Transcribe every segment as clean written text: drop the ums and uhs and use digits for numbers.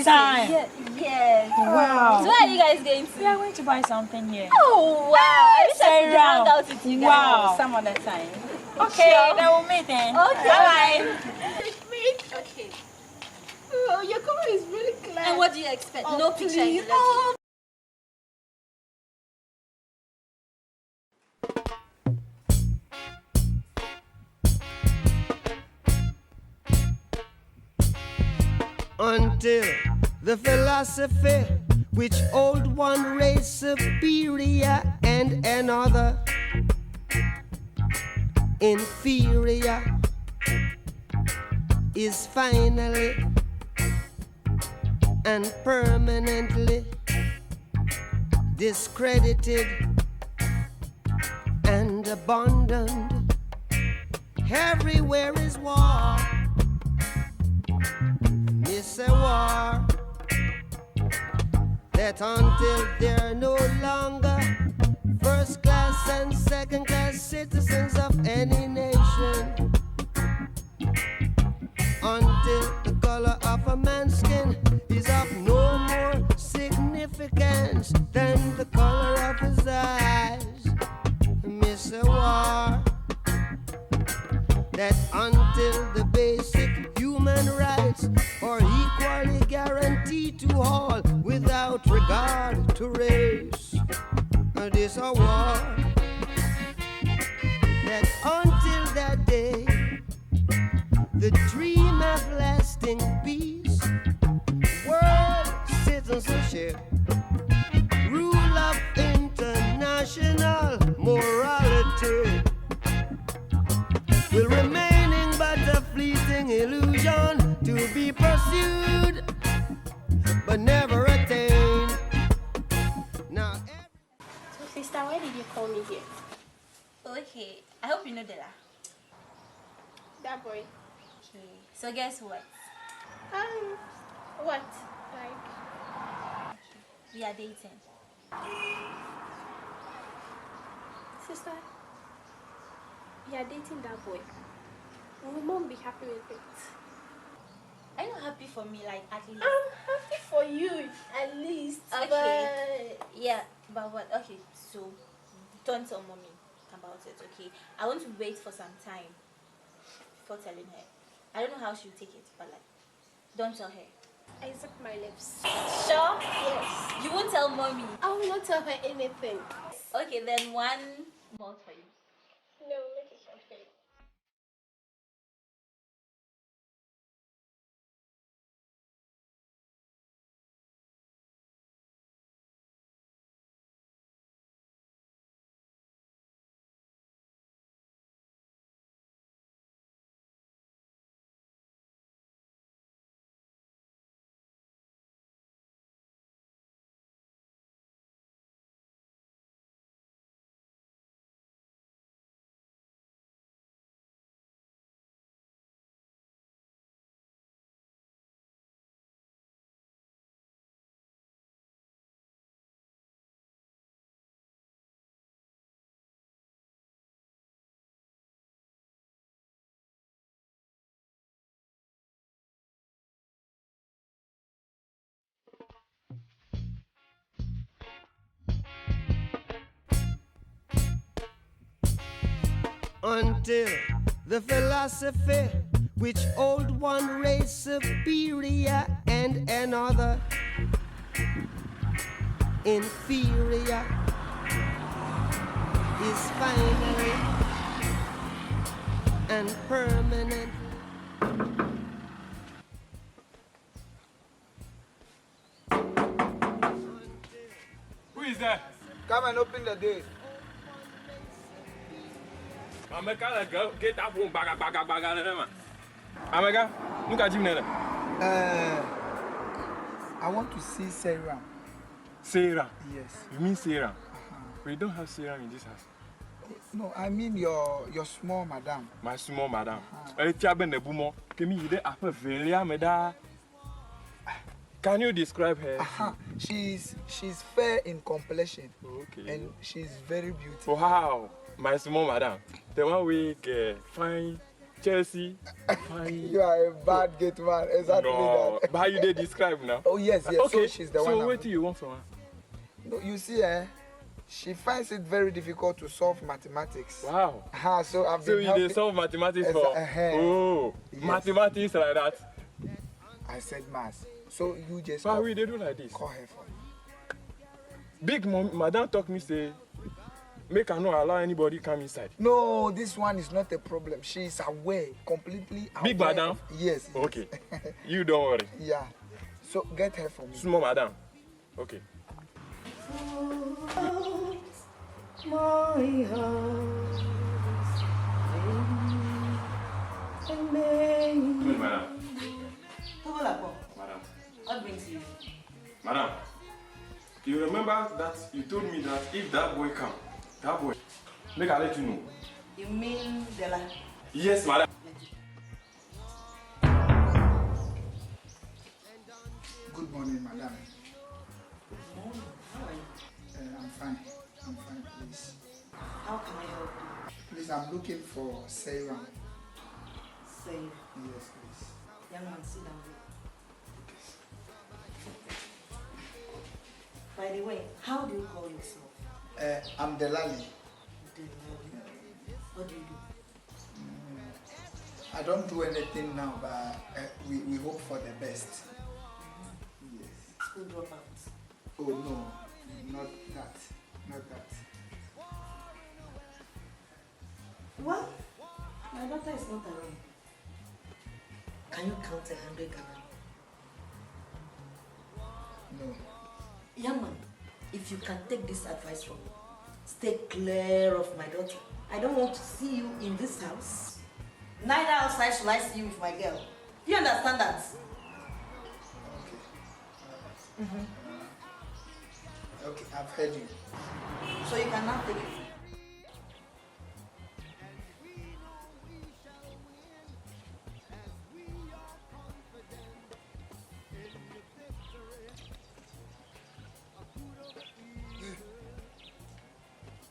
time. Yes. Wow. So where are you guys going to? We are going to buy something here. Oh wow! I wish I could Sarah. hang out with you guys Wow. some other time. Okay, Sure. then we'll meet then. Okay. Bye. Okay. Oh, your camera is really clear. And what do you expect? Oh, No picture please. is oh. Until the philosophy which old one race superior and another inferior is finally and permanently discredited and abandoned. Everywhere is war. It's a war that until they're no longer first class and second class citizens of any nation, until the color of a man's skin is of no more significance than the color of his eyes. Miss a war that until the basic human rights are equally guaranteed to all without regard to race. This a war that until that day, the dream of lasting peace, world citizenship, rule of international morality will remaining but a fleeting illusion to be pursued but never attained. Now, So, sister, why did you call me here? Okay. I hope you know Della. That boy. Okay. So guess what? What? Like, We are dating. sister, you are dating that boy. Will mom be happy with it? Are you happy for me, like at least? I'm happy for you, at least. Okay. Yeah, but what? Okay, so don't tell mommy about it, okay? I want to wait for some time before telling her. I don't know how she'll take it, but like, don't tell her. I zip my lips. Sure? Yes. You won't tell mommy. I will not tell her anything. Okay, then one more for you. No, make it okay. until the philosophy which old one race superior and another inferior is finally and permanent. Who is that? Come and open the gate. Ameka, get that phone baga. Ameka, look at you now. I want to see Sarah. Sarah. Yes. You mean Sarah? We don't have Sarah in this house. No, I mean your small madam. My small madam. Can you describe her? She's fair in complexion. Okay. And she's very beautiful. Wow, my small madam. The one we fine Chelsea. Fine. You are a bad gate man. Exactly No, that. but how you they describe now? Oh yes, yes. Okay, So she's the so one. what do you want from her? No, you see, she finds it very difficult to solve mathematics. Wow. So I've So been you helping. they solve mathematics for? Oh, Yes. mathematics like that. I said maths. So you just But we they do like this. call her for me. Big mom, madam talk me say, make her not allow anybody come inside. No, this one is not a problem. She is aware, completely aware. Big madam? of- Yes. Okay, you don't worry. Yeah. So get her for me. Small madam. Okay. Good madam. Madam. What brings you? Madam, you remember that you told me that if that boy come, that boy, make I let you know. You mean Della? Yes, madam. Good morning, madam. How are you? I'm fine. I'm fine, please. How can I help you? Please, I'm looking for Sarah. Say, Yes, please. young man, sit down. By the way, how do you call yourself? I'm Delali. Delali. What do you do? I don't do anything now, but we hope for the best. Yes. School dropout. Oh no, not that. Not that. Well, my daughter is not around. Can you count 100 Ghana? No. Young man, if you can take this advice from me, stay clear of my daughter. I don't want to see you in this house. Neither outside shall I see you with my girl. Do you understand that? Okay. Okay, I've heard you. So you can now take it.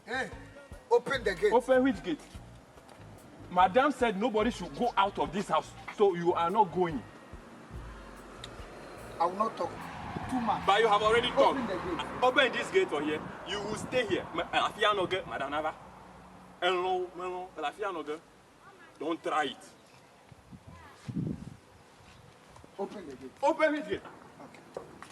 Hey, open the gate. Open which gate? Madam said nobody should go out of this house, so you are not going. I will not talk too much. But you have already talked. Open the gate. Open this gate for here. You will stay here. Lafia no girl, Madam Nava. Hello, Lafia no girl. Don't try it. Open the gate. Open which gate? Okay.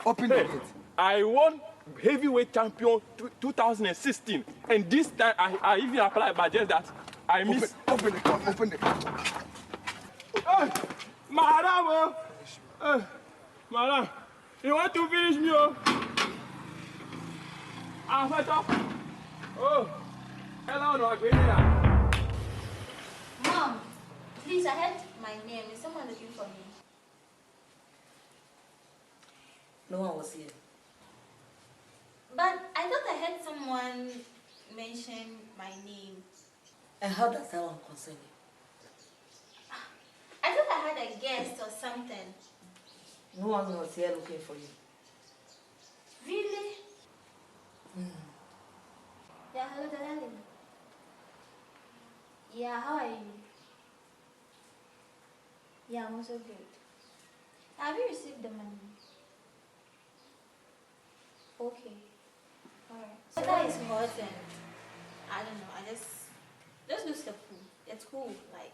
Open the Hey, gate. I won heavyweight champion 2016, and this time I even applied, but just that I missed. Open the gate. Open the gate. Madam, madam, you want to finish me? Oh, hello, no, Mom, please, I heard my name. Is someone looking for me? No one was here. But I thought I heard someone mention my name. And how does that one concern you? I thought I had a guest or something. No one was here looking for you. Really? Yeah, hello, Delali. Yeah, how are you? Yeah, I'm also good. Have you received the money? Okay. Alright. So that is hot and I don't know, I just looks the pool. It's cool, like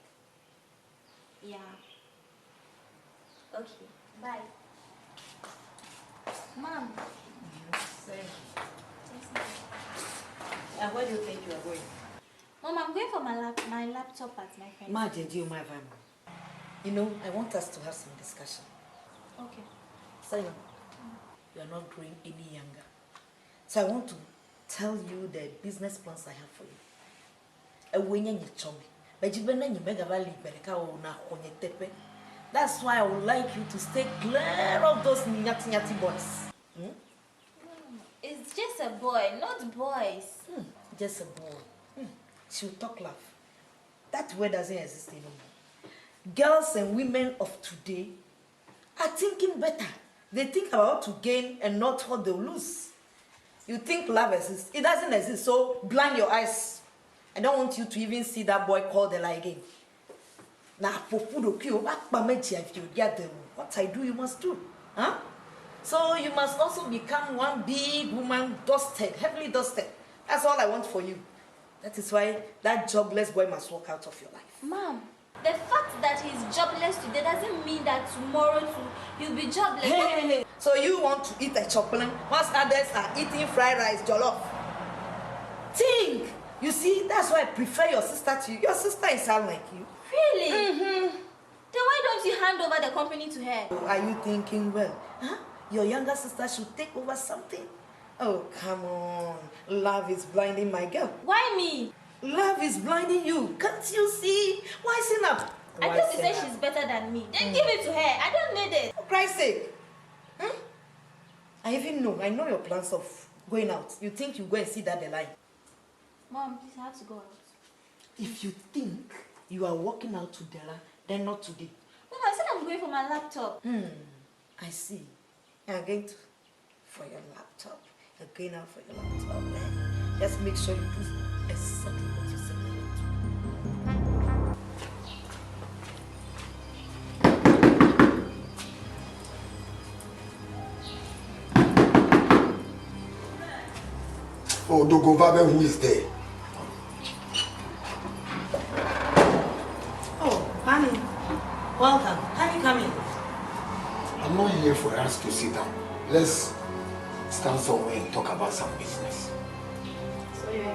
yeah. Okay. Bye. Mom. Say. And where do you think you are going? Mom, I'm going for my laptop at my friend's. Imagine you, my family. You know, I want us to have some discussion. Okay. Simon, you are not growing any younger. So I want to tell you the business plans I have for you. That's why I would like you to stay clear of those nyati boys. It's just a boy, not boys. Just a boy. She'll talk laugh. That word doesn't exist anymore. Girls and women of today are thinking better. They think about what to gain and not what they'll lose. You think love exists. It doesn't exist, so blind your eyes. I don't want you to even see that boy called Della again. Now, for food, okay, what if you get them? What I do, you must do. Huh? So you must also become one big woman, dusted, heavily dusted. That's all I want for you. That is why that jobless boy must walk out of your life. Mom, the fact that he's jobless today doesn't mean that tomorrow too he'll be jobless. Hey. So you want to eat a chocolate whilst others are eating fried rice jollof? Think. You see, that's why I prefer your sister to you. Your sister is sound like you. Really? Mm-hmm. Then why don't you hand over the company to her? Are you thinking well? Huh? Your younger sister should take over something. Oh, come on. Love is blinding my girl. Why me? Love is blinding you. Can't you see? Why sit up? I thought you said she's better than me. Then give it to her. I don't need it. For Christ's sake. Hmm? I even know. I know your plans of going out. You think you go and see that the line. Mom, please, I have to go out. If you think you are walking out to Della, then not today. Mom, I said I'm going for my laptop. I see. You are going for your laptop. You're going out for your laptop. Just make sure you do exactly what you said. Oh, Dogovabe, who is there? Oh, honey. Welcome. Honey, come in. I'm not here for us to sit down. Let's stand somewhere and talk about some business. So you're here.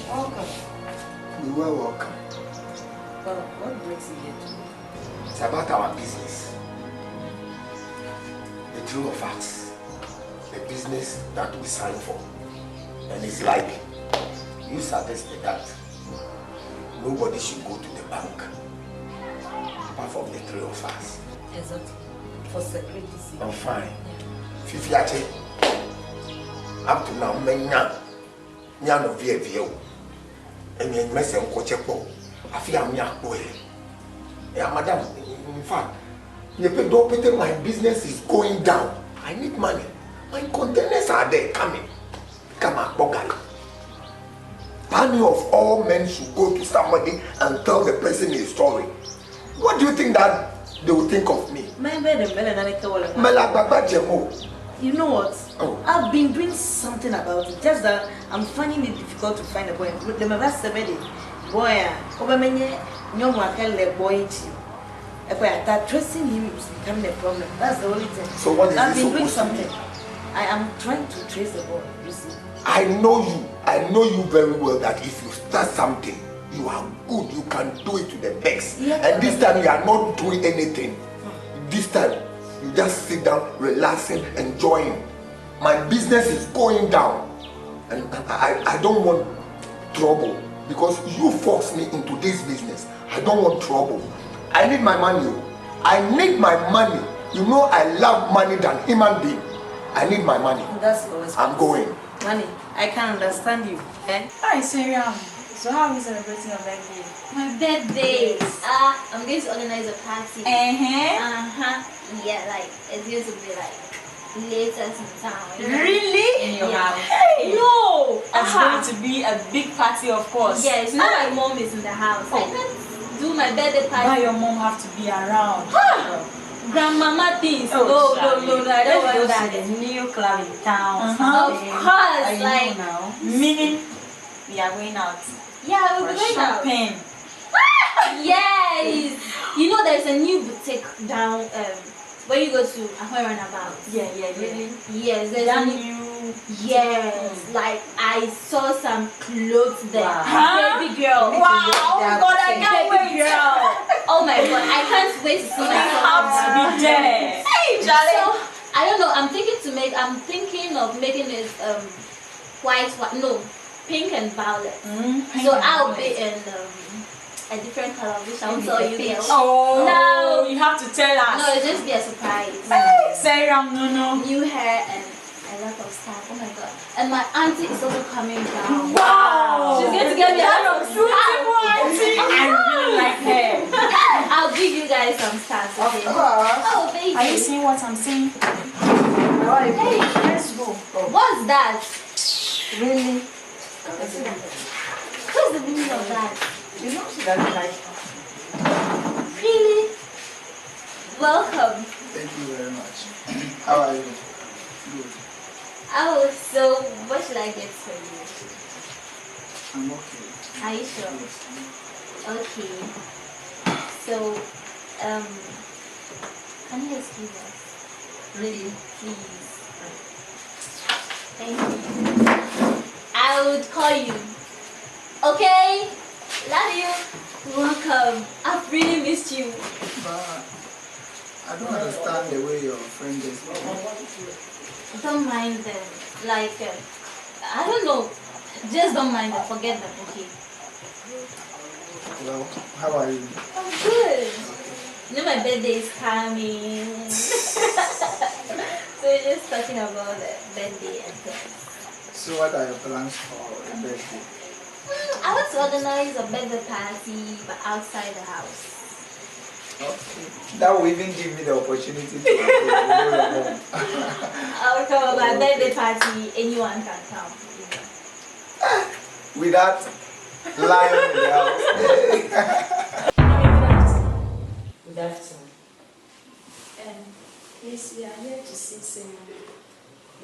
Welcome. You were welcome. Well, what brings you here today? It's about our business. The two of us. The business that we signed for. And it's like you suggested that nobody should go to the bank apart from the three of us. Exactly. For security sake. I'm fine. Fifi Ache. Up to now, Menya no view. And me mess and coach a po. I feel I'm young boy. Yeah, madam, in fact, my business is going down. I need money. My containers are there coming. Come on, Bogali. Pany of all men should go to somebody and tell the person his story. What do you think that they will think of me? You know what? Oh. I've been doing something about it. Just that I'm finding it difficult to find a boy. The last 7 days, boy, if I start tracing him, it's becoming a problem. That's the only thing. So what is I've this been doing supposed to something. I am trying to trace the boy. You see. I know you very well that if you start something, you are good, you can do it to the best. Yeah. And this time you are not doing anything. This time, you just sit down, relaxing, enjoying. My business is going down. And I don't want trouble because you forced me into this business. I don't want trouble. I need my money. I need my money. You know I love money than human being. I need my money. That's always. I'm going. Money, I can understand you. Eh? Hi, Sarah. So how are we celebrating your birthday? My birthday. I'm going to organize a party. Yeah, like it's going to be like later in town. Really? In your house? Hey! No! It's going to be a big party, of course. Yes, now my mom is in the house. I can't do my birthday party. Why your mom have to be around? Grandmama things. No, I don't want that. The new club in town. Of course, like now. Meaning we are going out. yeah, we're For going out. shopping. Yes. You know there's a new boutique down when you go to Ahoy Runabout. Yeah. Yes, there's That a new. Yes, like I saw some clothes there. Wow. Baby girl. Wow, God, I can't Baby wait. girl. Oh my God, I can't wait to see We that. have to be there. Hey, Charlie. So I don't know. I'm thinking of making it white, no, pink and violet. So I'll be in a different color, which I'll tell you girls. Oh, No. you have to tell us. No, it'll just be a surprise. Hey, Sarah, no. New hair and a lot of stuff. Oh my God! And my auntie is also coming down. Wow. She's going to get me a lot of beautiful auntie. I really like her. I'll give you guys some stars, okay? course. Oh, baby. Are you seeing what I'm seeing? Hey, Let's go. what's that? Really? What's the meaning of that? You know she doesn't like her. Really? Welcome. Thank you very much. How are you? Good. Oh, so what should I get for you? I'm okay. Are you sure? Yes. Okay. So, can you excuse us? Really, please. Thank you. I would call you. Okay? Love you. Welcome. I've really missed you. But I don't understand the way your friend is. Don't mind them. Like, I don't know. Just don't mind them. Forget them, okay? Well, how are you? I'm good. You know my birthday is coming. So we're just talking about the birthday and things. So what are your plans for your birthday? I want to organize a birthday party, but outside the house. Okay. That will even give me the opportunity to go home. I'll come my birthday party. Anyone can come. With that lion in the house. Good afternoon. Yes, we are here to see Sarah.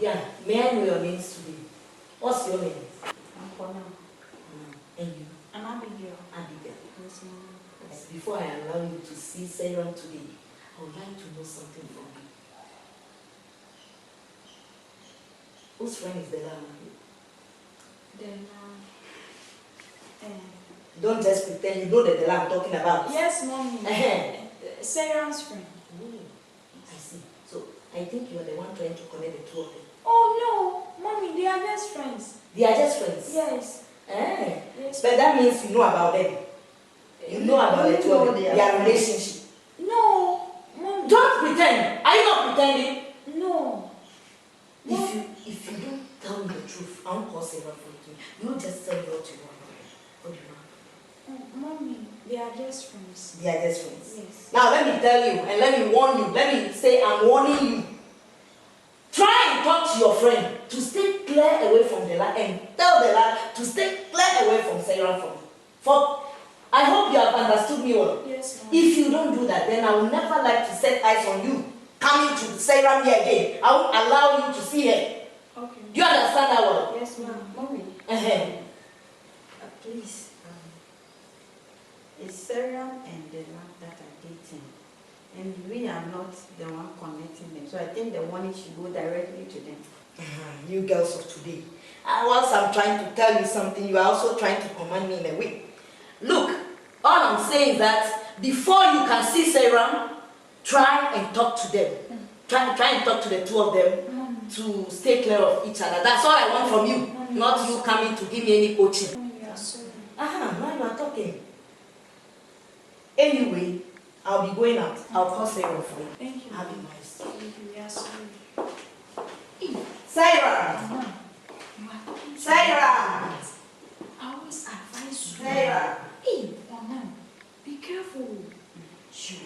Yeah, may I know your names today? What's your name? I'm Kona. And you? I'm Abigail. Abigail. Yes, ma'am. Yes, before I allow you to see Sarah today, I would like to know something from you. Whose friend is the llama? Then, Don't just pretend you know the llama I'm talking about. yes, mommy. Sarah's friend. Oh, I see. So I think you are the one trying to connect the two of them. Oh, no. Mommy, they are best friends. They are just friends. Yes. Yes. But that means you know about them. You know about the two of them, their relationship. No. Mommy. Don't pretend. Are you not pretending? No. If you don't tell me the truth, I won't call Sarah for you. You just tell me what you know about it. What do you know? Mommy, they are just friends. They are just friends. Yes. Now let me tell you and let me warn you. Let me say I'm warning you. Try and talk to your friend to stay clear away from the lie and tell the lie to stay clear away from Sarah from you. For I hope you have understood me well. Yes, ma'am. If you don't do that, then I will never like to set eyes on you coming to Sarah here again. I won't allow you to see her. Okay. Do you understand that word? Yes, ma'am. Mommy, Please, it's Sarah and the man that are dating. And we are not the one connecting them. So I think the one should go directly to them. You girls of today. Whilst I'm trying to tell you something, you are also trying to command me in a way. Look, all I'm saying is that before you can see Sarah, try and talk to them. Try and talk to the two of them to stay clear of each other. That's all I want from you. Not you coming to give me any coaching. Mommy, you are sorry. Now you are talking. Anyway, I'll be going out. I'll call Sarah for you. Thank you. Have a nice day. Thank you. We are sorry. Sarah! You are talking to Sarah! me. I always advise you. Sarah! Hey, Mama, be careful. Sure.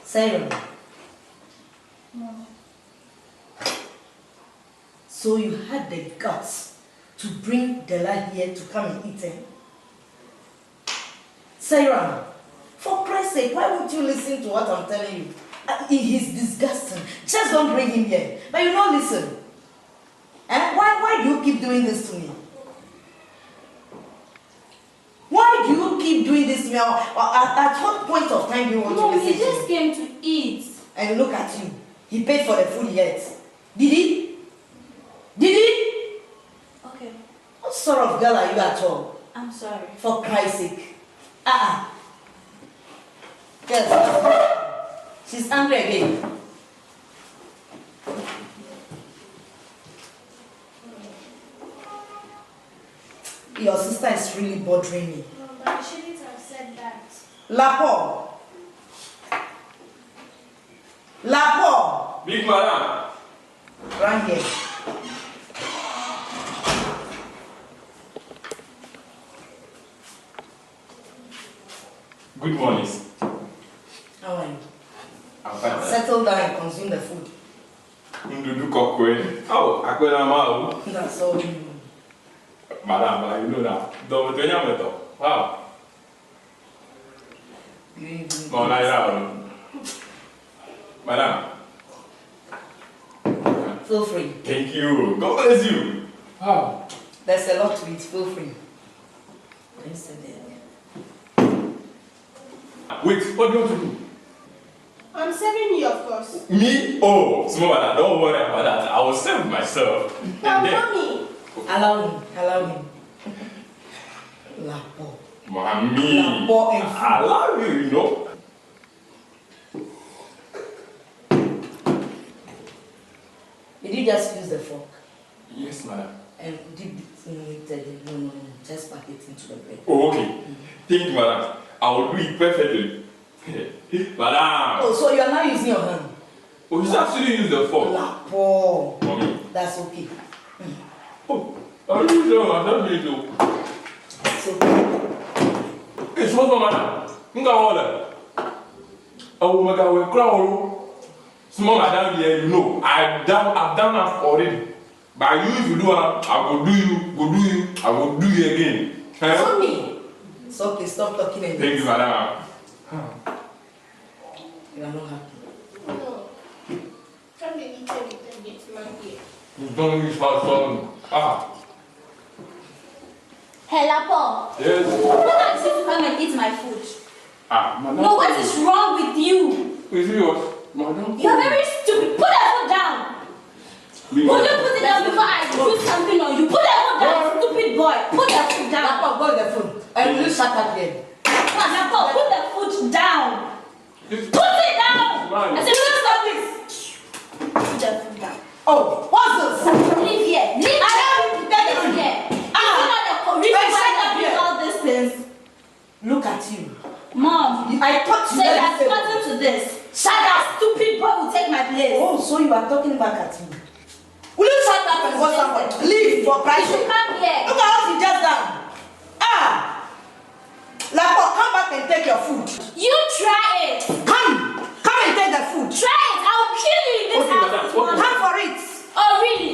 Sarah. Mama. So you had the guts to bring Della here to come and eat him? Sarah, for Christ's sake, why won't you listen to what I'm telling you? He's disgusting. Just don't bring him here. But you don't listen. Why do you keep doing this to me? Why do you keep doing this to me? At what point of time do you want to Mom, listen he to just me? came to eat. And look at you. He paid for the food yet. Did he? Did he? Okay, What sort of girl are you at all? I'm sorry. For Christ's sake. Yes. She's angry again. Your sister is really bothering me. No, but I shouldn't have said that. Lapo. Lapo. Big madam. Right here. Good morning. How are you? I'm fine. Settle down and consume the food. Ndudu kokwe. Oh, akwena ma. That's all you. Madam, you know that. Don't tell me to. Wow. No, Madam. Feel free. Thank you. God bless you. Wow. There's a lot to it. Feel free. Let's sit there. Wait, what do you want to do? I'm serving you, of course. Me? Oh, small madam, don't worry about that. I will serve myself. Now, mommy. Allow me. Lapo. Mommy. Lapo and I love you, you know. Did you just use the fork? Yes, madam. And dip it in with the no. Just pack it into the bread. Oh, okay. Thank you, madam. I will do it perfectly. Madam. Oh, so you are now using your hand? Oh, you actually use the fork. Lapo. Mommy. That's okay. Oh, I don't know. I don't need to. It's okay. It's small madam. Nga wala. Oh my God, we cry. Small madam here, you know, I've done that already. But you, if you do, I will do you, I will do you again. Mommy. It's okay, stop talking again. Thank you, madam. You are not happy. No. Come and eat everything, get my ear. You don't use my phone. Hey, Lapo. Yes. Who asked you to come and eat my food? Madam. No, what is wrong with you? Is it yours? Madam. You're very stupid. Put that food down. Will you put it down before I do something on you? Put that food down, stupid boy. Put that food down. Lapo, go with the food. And will you shut up then? Lapo, put that food down. Put it down. I said, don't stop this. Put that food down. Oh, what's this? Leave here. Leave. I don't need to here. You know the reason why I do all these things. Look at you. Mom, I thought you there said has nothing to this. That stupid boy will take my place. Oh, so you are talking back at me. Will you shut up and go somewhere? Leave for You Christ. should come here. Look at what you just done. Lapo, come back and take your food. You try it. Come and take the food. Try it. I'll kill you in this Okay, house. madam, this okay. morning. Come for it. Oh, really?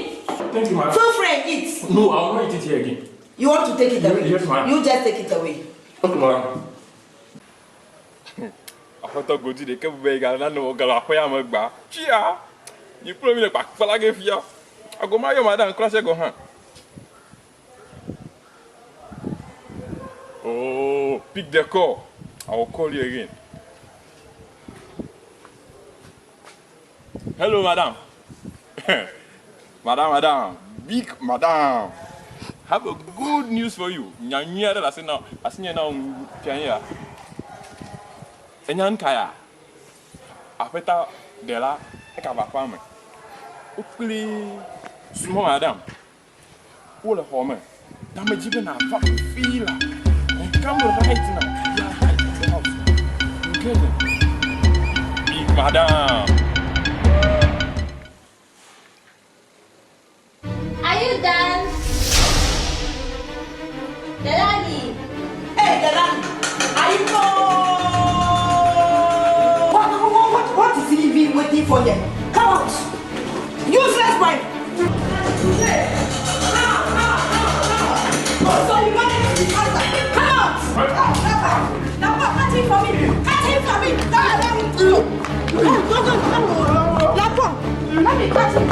Thank you, madam. Feel free and eat. No, I will not eat it here again. You want to take it away? Yes, ma'am. You just take it away. Okay, madam. I thought go to the cable bag and no girl. I am a bar. Chia, you put me back for like if you. I go my madam class go home. Oh, pick the call. I will call you again. Hello, madam. Madam, big madam. Have a good news for you. Nyanya that I say now. I see you now. Kenya. Enyan kaya. Apeta dela. Ekaba kwame. Ukuli. Small madam. All the home. Damage even a fucking feel. Come right now. You are right in the house. You get it? Big madam. Are you done? Delani. Hey, Delani. Are you What is he even waiting for here? Come out. Useless boy. So you got it? Come out. Now what? Cut him for me. Cut him for me. Go. Let me cut him.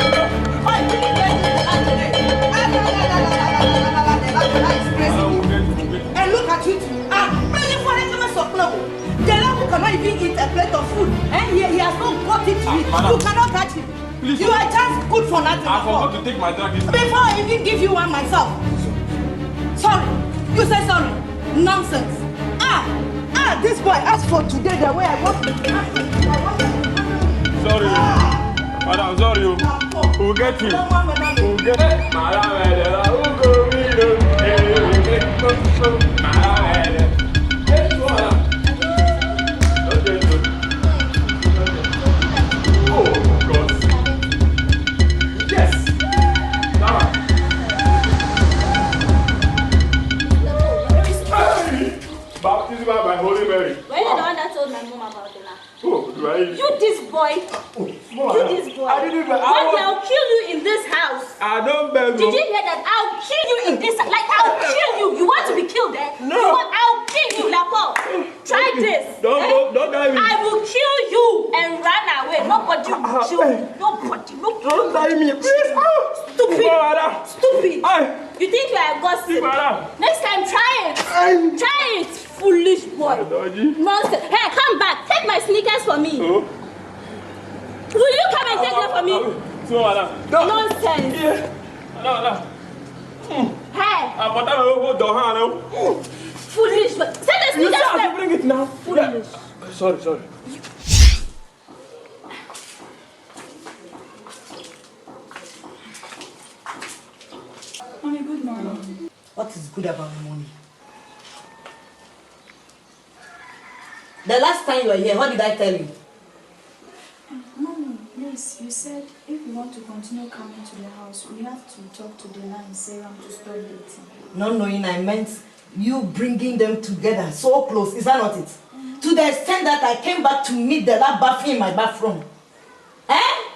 And look at you. The level cannot even eat a plate of food. And he has not got it to eat. You cannot touch him. Please. You are just good for nothing. I forgot to take my drug. Before I even give you one myself. Sorry. You say sorry. Nonsense. This boy asked for today the way I want to. Sorry. Madam, sorry. We'll get him. We'll get him. Madam, we'll go meet him. Madam, oh, God. Yes. Now. Baptism by Holy Mary. boy. You this boy. I didn't even. One day I'll kill you in this house. I don't beg Did you hear that? I'll kill you in this. Like I'll kill you. You want to be killed, eh? No. I'll kill you, Lapo. Try this. Don't die me. I will kill you and run away. Nobody will kill you. Nobody. Don't die me, please. Stupid. You think you are a gossip? Next time, try it. Try it, foolish boy. Nonsense. Hey, come back. Take my sneakers for me. Will you come and take them for me? Nonsense. Hey. Foolish boy. Say the sneakers. Bring it now. Foolish. Sorry. Mommy, good morning. What is good about money? The last time you were here, what did I tell you? Mommy, please, you said if we want to continue coming to the house, we have to talk to Dela and Sarah to stop dating. Not knowing I meant you bringing them together so close. Is that not it? To the extent that I came back to meet Dela bathing in my bathroom. Eh?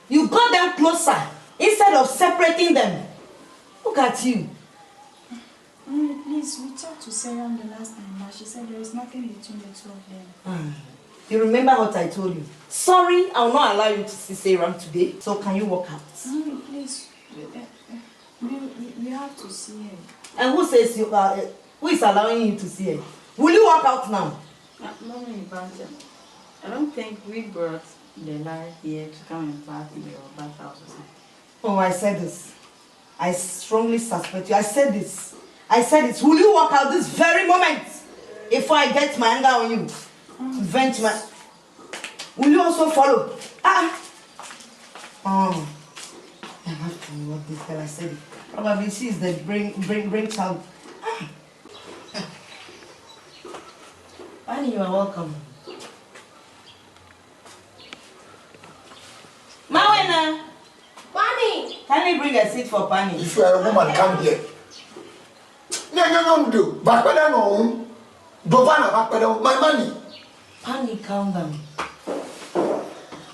You got them closer instead of separating them. Look at you. Mommy, please, we talked to Sarah the last time, but she said there is nothing between the two of them. You remember what I told you? Sorry, I will not allow you to see Sarah today. So can you walk out? Mommy, please, we have to see her. And who says you are? Who is allowing you to see her? Will you walk out now? Mommy, I don't think we brought Dela here to come and bath in your bathhouse or something. Oh, I said this. I strongly suspect you. I said this. Will you walk out this very moment before I get my anger on you? Vent my. Will you also follow? I have to know what this girl I said. Probably she is the brain child. Pani, you are welcome. Mawena! Pani! Can you bring a seat for Pani? If you are a woman, come here. No, do. Bakpada no. Dovana bakpada, my money. Pani, calm down.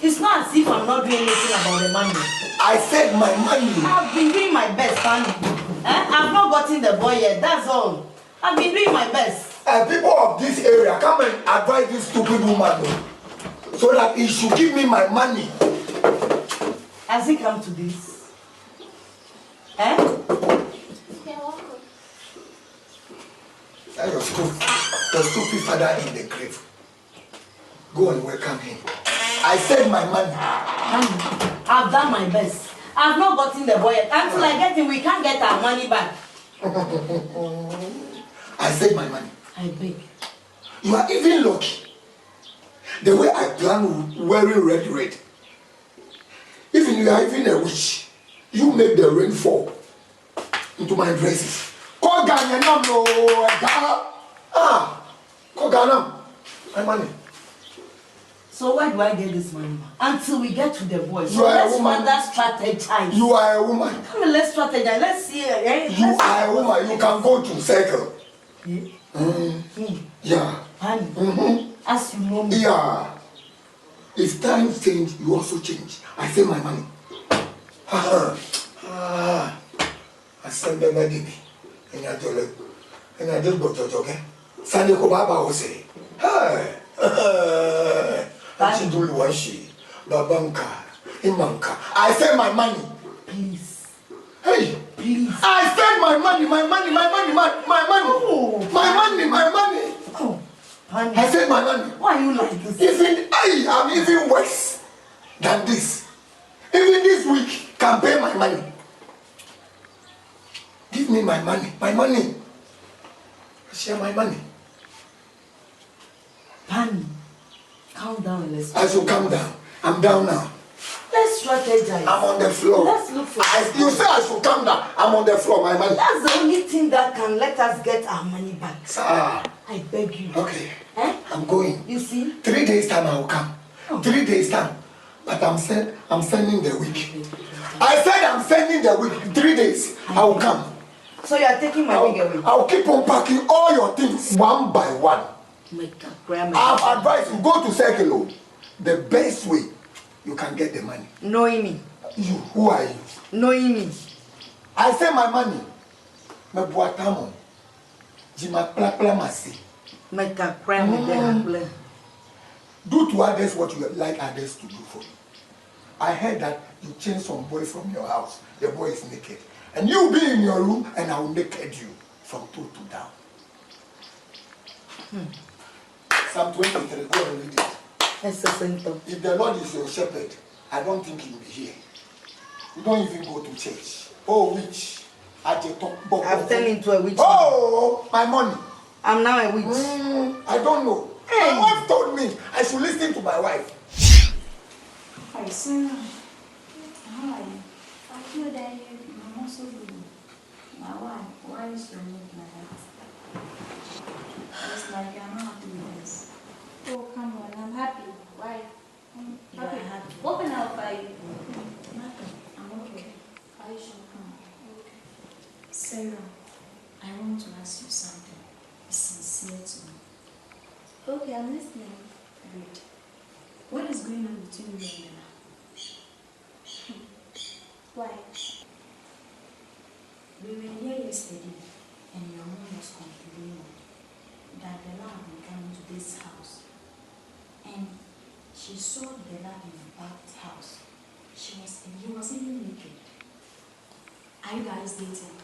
It's not as if I'm not doing anything about the money. I said my money. I've been doing my best, Pani. I've not gotten the boy yet, that's all. I've been doing my best. People of this area, come and advise this stupid woman so that he should give me my money. Has he come to this? Your stupid father in the grave. Go and welcome him. I said my money. I've done my best. I've not gotten the boy yet. Until I get him, we can't get our money back. I said my money. I beg. You are even lucky. The way I plan wearing red. Even you are even a witch. You make the rain fall into my dresses. Call Ghana no Ghana. Call Ghana. My money. So where do I get this money? Until we get to the boy. You are a woman. Let's strategize. You are a woman. Come on, let's strategize. Let's see. You are a woman. You can go to circle. Yeah. Honey, as you know me. Yeah. If times change, you also change. I say my money. I send them my baby. And I just go to okay? Sunday ko baba will say. Hey. I do one she. Babanka. Imanka. I send my money. Please. Hey. Please. I send my money. Oh. Honey. I said my money. Why are you like this? Even I am even worse than this. Even this week can pay my money. Give me my money. My money. Share my money. Honey, calm down and let's. I should calm down. I'm down now. Let's strategize. I'm on the floor. Let's look for. You say I should calm down. I'm on the floor. My money. That's the only thing that can let us get our money back. I beg you. Okay. I'm going. You see? 3 days time I will come. 3 days time. But I'm sending the week. I said I'm sending the week. 3 days I will come. So you are taking my wig away? I'll keep on packing all your things one by one. My grandma. I've advised you, go to circle. the best way you can get the money. Knowing me. You, who are you? Knowing me. I say my money. Me buatamo. Jima plapla masi. Make a crime with them. Do to others what you like others to do for you. I heard that you changed some boy from your house. The boy is naked. And you be in your room and I will naked you from toe to down. Psalm 23, go and read it. If the Lord is your shepherd, I don't think he will be here. You don't even go to church. Oh, witch. I've turned into a witch. Oh, my money. I'm now a witch. I don't know. My wife told me I should listen to my wife. Hi, Sarah. How are you? I feel that I'm also good. My wife, why is your mood like that? It's like you're not happy with this. Oh, come on, I'm happy. Why? You are happy. What can I offer you? Nothing. I'm okay. Are you sure? Okay. Sarah, I want to ask you something. It's sincere to me. Okay, I'm listening. Good. What is going on between you and Nana? Why? We were here yesterday and your mom was complaining that Bella had been coming to this house and she saw Bella in the bathhouse. He was even naked. Are you guys dating?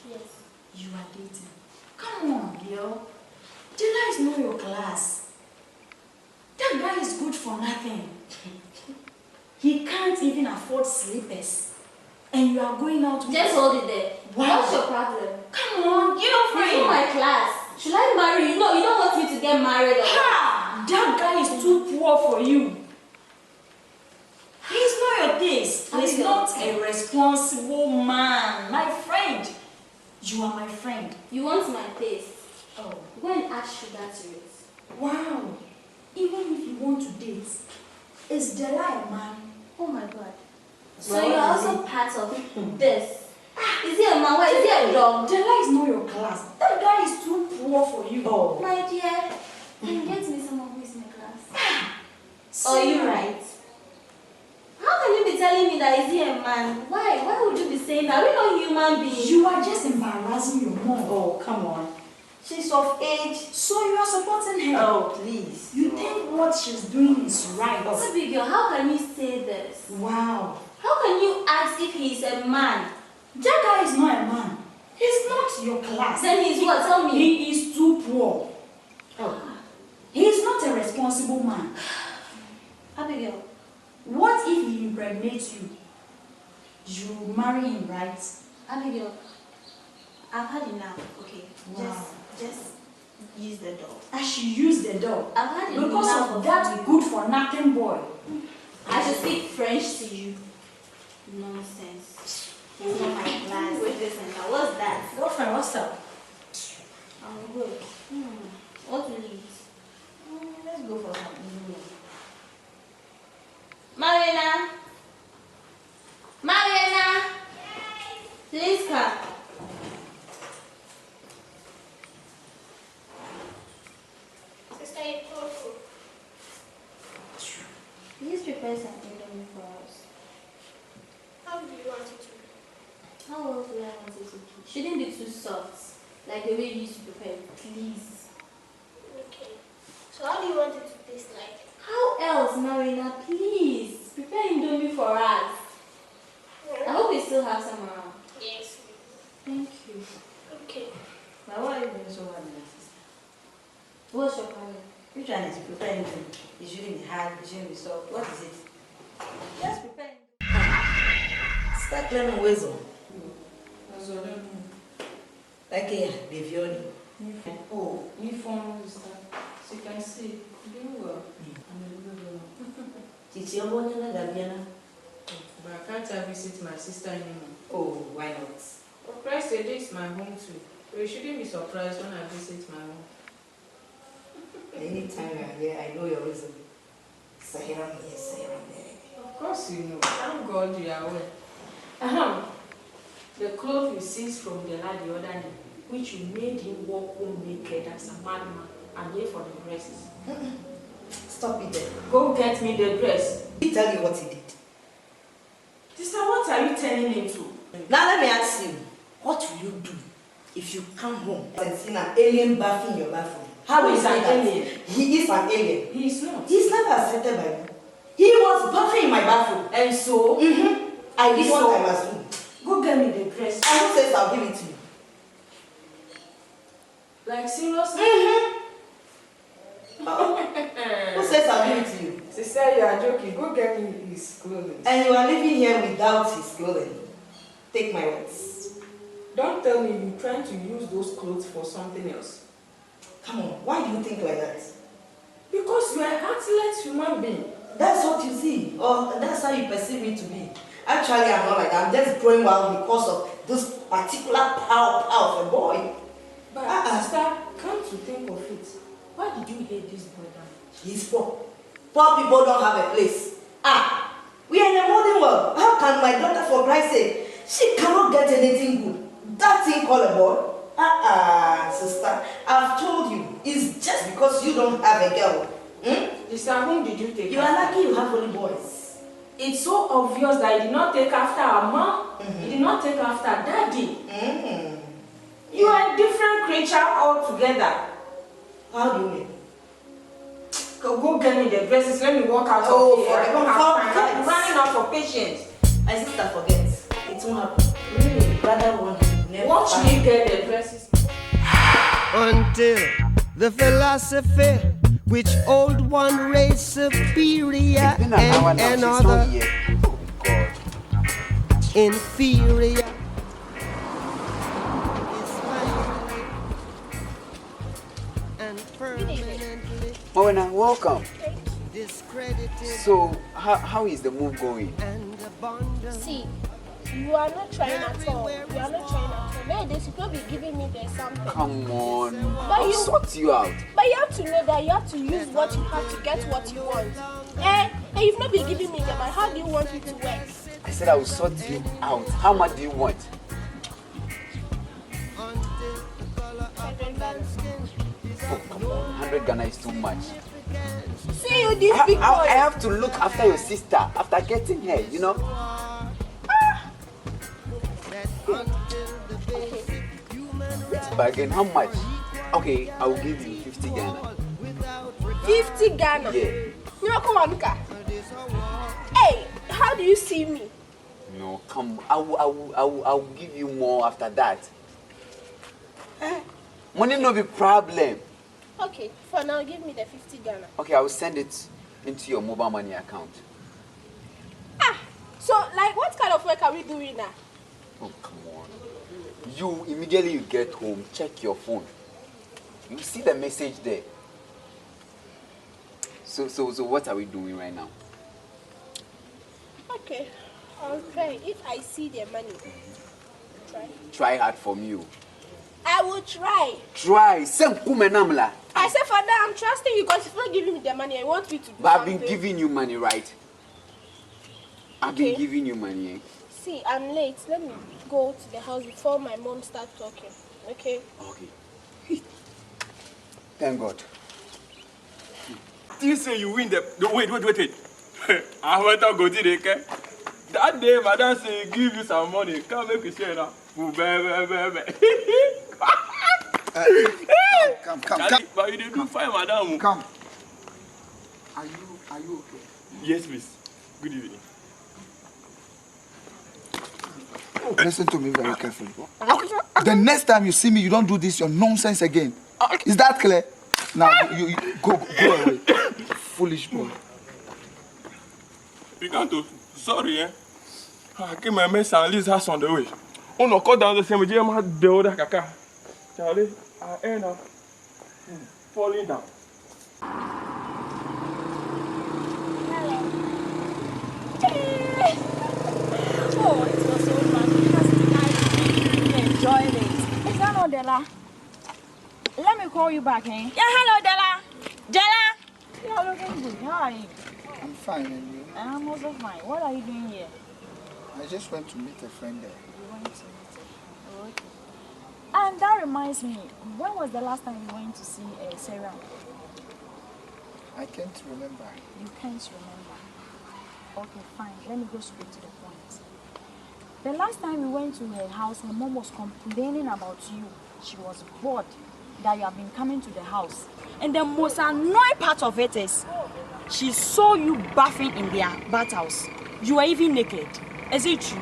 Yes. You are dating. Come on, girl. Bella is not your class. That guy is good for nothing. He can't even afford slippers. And you are going out with... Just hold it there. Wow. What's your problem? Come on, get over He's it. not my class. Should I marry you? No, you don't want me to get married. Ha! That guy is too poor for you. He's not your taste. He's not a responsible man. My friend. You are my friend. You want my taste? Oh. Go and add sugar to it. Wow. Even if you want to date, is Della a man? Oh my God. So Well, you are also part of this. Is he a man? Why is he a dog? Della is not your class. That guy is too poor for you. Oh. My dear, can you get me someone who is in my class? So Are you right? How can you be telling me that is he a man? Why? Why would you be saying that? We're not human beings. You are just embarrassing your mom. Oh, come on. She's of age. So you are supporting her. Oh, please. You think what she's doing is right. So big girl, how can you say this? Wow. How can you ask if he's a man? That guy is not a man. He's not your class. Then he's what? Tell me. He is too poor. Oh. He is not a responsible man. Abigail. What if he impregnates you? You marry him, right? Abigail, I've had enough. Okay. Wow. Just use the door. I should use the door. I've had enough Because of that good for nothing boy. I should speak French to you. Nonsense. He's not my class. With this and that. What's that? Girlfriend, what's up? I'm good. What will you eat? Let's go for something. Marina! Marina! Please come. Sister, you called food. Please prepare some indomie for us. How do you want it to be? How else do I want it to be? Shouldn't be too soft, like the way you used to prepare. Please. Okay. So how do you want it to taste like? How else, Marina? Please prepare indomie for us. I hope we still have some around. Yes. Thank you. Okay. Now, why are you being so hard on your sister? What's your problem? Which one is preparing to? It shouldn't be hard, it shouldn't be soft. What is it? Just prepare. Start learning wisdom. Like here, the violin. Oh, uniform is that. So you can see, doing well. Teach your money na Gabiana. But I can't visit my sister anymore. Oh, why not? For Christ's sake, this is my home too. So you shouldn't be surprised when I visit my home. Anytime you are here, I know your reason. Sahiram here, Sahiram there. Of course you know. Thank God you are aware. The clothes you seized from the lad the other day, which you made him walk home naked as a madman, and there for the breasts. Stop it there. Go get me the dress. He tell you what he did. Sister, what are you turning into? Now let me ask you, what will you do if you come home and see an alien bath in your bathroom? How Who will is you an say that? alien? He is an alien. He is not. He's never accepted by me. He was bathing in my bathroom. And so? I did So- what I must do. Go get me the dress. And who says I'll give it to you? Like seriously? Who says I'll give it to you? Sister, you are joking. Go get me his clothing. And you are living here without his clothing. Take my words. Don't tell me you're trying to use those clothes for something else. Come on, why do you think like that? Because you are a heartless human being. That's what you see, or that's how you perceive me to be. Actually, I'm not like that. I'm just growing wild because of this particular power of a boy. But sister, come to think of it, why did you hate this boy down? He's poor. Poor people don't have a place. We are in a modern world. How can my daughter, for Christ's sake, she cannot get anything good? That thing called a boy? Sister, I've told you, it's just because you don't have a girl. Sister, whom did you take You are lucky you have only boys. It's so obvious that you did not take after our mom, you did not take after daddy. You are a different creature altogether. How do you mean? Go get me the dresses, let me walk out Oh, of here. I don't for have time. I'm Christ. running out of patience. My sister forgets. It won't happen. Really, brother won't never. Watch me get the dresses. Until the philosophy which old one raised superior It's been an hour and now. She's another not here. Oh God. inferior is finally and permanently Mowena, welcome. discredited So, how is the move going? and abandoned. See, you are not trying at all. You are not trying at all. Nowadays, you could be giving me the something. Come on. But I'll you- sort you out. But you have to know that you have to use what you have to get what you want. And you've not been giving me the money. How do you want me to work? I said I will sort you out. How much do you want? Oh, come on. 100 Ghana is too much. See you this big boy. I have to look after your sister after getting her, you know? Bargain, how much? Okay, I will give you 50 Ghana. 50 Ghana. Yeah. Hey, how do you see me? No, come. I will give you more after that. Money no be problem. Okay, for now, give me the 50 Ghana. Okay, I will send it into your mobile money account. So, like, what kind of work are we doing now? Oh, come on. You immediately you get home, check your phone. You see the message there. So what are we doing right now? Okay, I'll try. If I see the money, try. Try hard from you. I will try. Try. Send kumenamla. I said for now, I'm trusting you because if you're not giving me the money, I want me to do But I've something. been giving you money, right? I've Okay. been giving you money. Eh? See, I'm late. Let me go to the house before my mom starts talking. Okay? Okay. Thank God. You say you win the wait. I want to go to the care. That day, madam say give you some money. Come make you share now. Come. But you did do fine, madam. Come. Are you okay? Yes, please. Good evening. Listen to me very carefully. The next time you see me, you don't do this your nonsense again. Is that clear? Now you go away. Foolish boy. Picanto, sorry, eh? I came my mess and Liz has on the way. Oh no, cut down the same gym, the other caca. Charlie, I end up falling down. Oh, it was so fun. It has been nice. Enjoyed it. Is that not Della? Let me call you back, eh? Yeah, hello, Della. Della. You're looking good. How are you? I'm fine, and you? I'm also fine. What are you doing here? I just went to meet a friend there. You went to meet her. Oh, okay. And that reminds me, when was the last time you went to see Sarah? I can't remember. You can't remember. Okay, fine. Let me go straight to the point. The last time we went to her house, her mom was complaining about you. She was bored that you have been coming to the house. And the most annoying part of it is, she saw you bathing in their bathhouse. You were even naked. Is it true?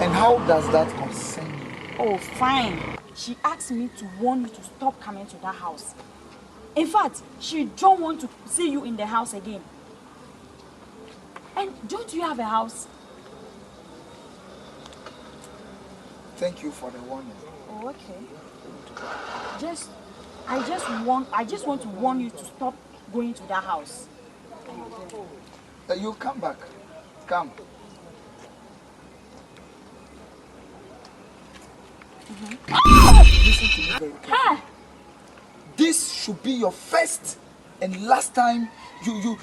And how does that concern you? Oh, fine. She asked me to warn you to stop coming to that house. In fact, she don't want to see you in the house again. And don't you have a house? Thank you for the warning. Oh, okay. I just want to warn you to stop going to that house. You come back. Come. Listen to me very carefully. This should be your first and last time you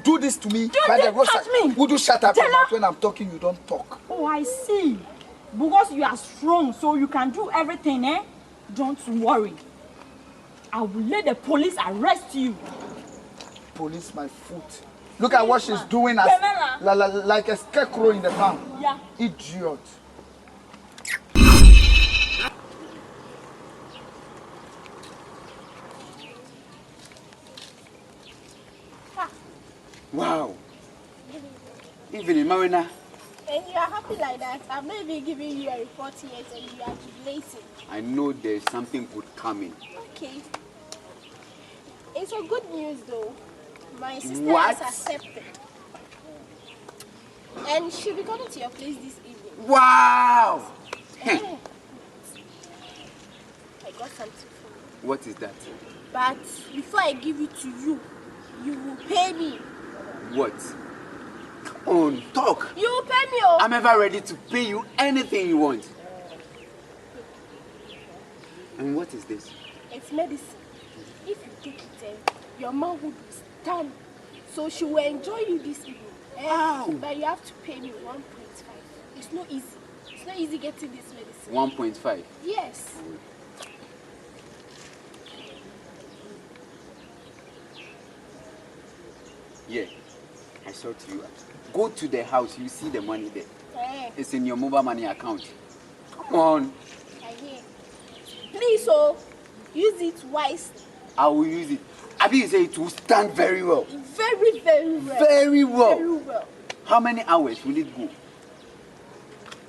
do this to me by the roadside. Would you shut up your mouth when I'm talking? You don't talk. Oh, I see. Because you are strong, so you can do everything, eh? Don't worry. I will let the police arrest you. Police my foot. Look at what she's doing as like a scarecrow in the town. Yeah. Idiot. Wow. Even Marina. And you are happy like that. I'm not even giving you a report yet and you are jubilating. I know there's something good coming. Okay. It's a good news though. My sister What? has accepted. And she'll be coming to your place this evening. Wow! Yeah. I got something for you. What is that? But before I give it to you, you will pay me. What? Come on, talk. You will pay me, oh. I'm ever ready to pay you anything you want. And what is this? It's medicine. If you take it, your mom will stand. So she will enjoy you this evening. Wow. But you have to pay me 1.5. It's not easy. It's not easy getting this medicine. 1.5. Yes. Yeah, I saw it you. Go to the house, you see the money there. Eh. It's in your mobile money account. Come on. I hear. Please, oh, use it wisely. I will use it. Abi, you say it will stand very well. Very, very well. Very well. Very well. How many hours will it go?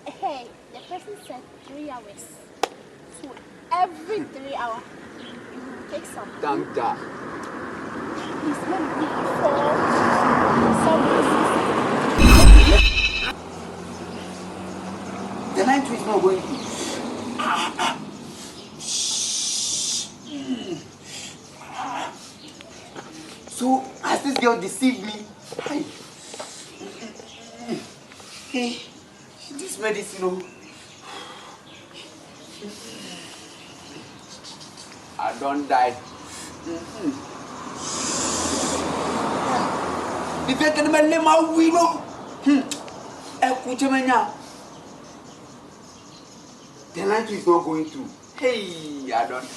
Hey, the person said 3 hours. So every 3 hours, you will take some. Thank that. It's not good before some. The night is not going to. So, has this girl deceived me? Hey, this medicine, oh. I don't die. If I can make my window, the light is not going through. Hey, I don't.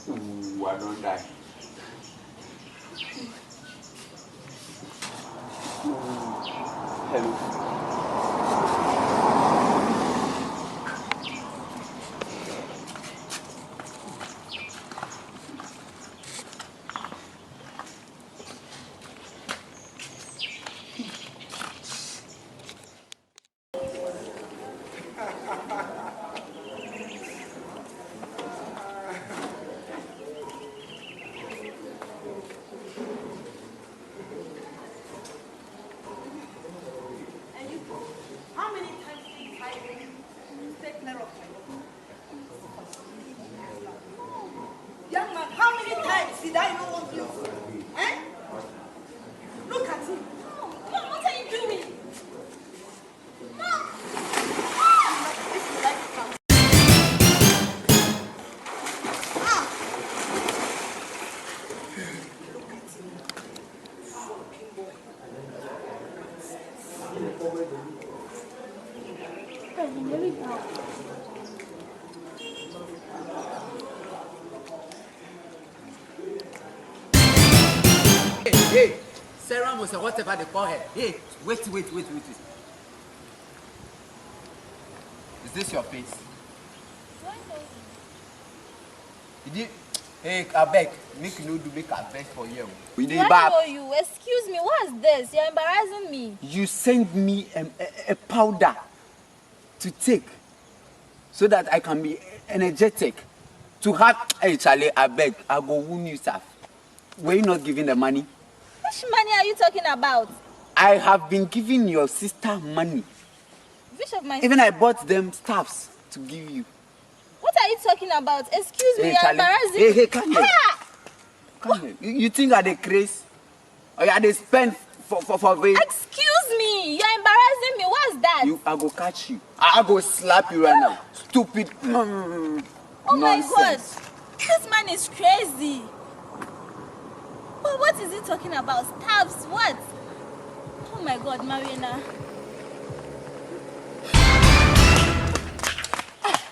Ooh, I don't die. Hello. Hey, Sarah Ramos or whatever they call her. Hey, wait. Is this your face? Did you? Hey, I beg, make you do make a beg for you. We need back. You. Excuse me, what's this? You're embarrassing me. You send me a powder to take so that I can be energetic. To have, hey Charlie, I beg, I go wound you, sir. Were you not giving the money? Which money are you talking about? I have been giving your sister money. Which of my Even I bought them stuffs to give you. What are you talking about? Excuse me, you're embarrassing. Hey, come here. Come here. You think I the craze? Or you they spend for way? Excuse me, you're embarrassing me. What's that? I go catch you. I go slap you right now. Stupid. Oh my God, this man is crazy. Well, what is he talking about? Stabs? What? Oh my God, Marina.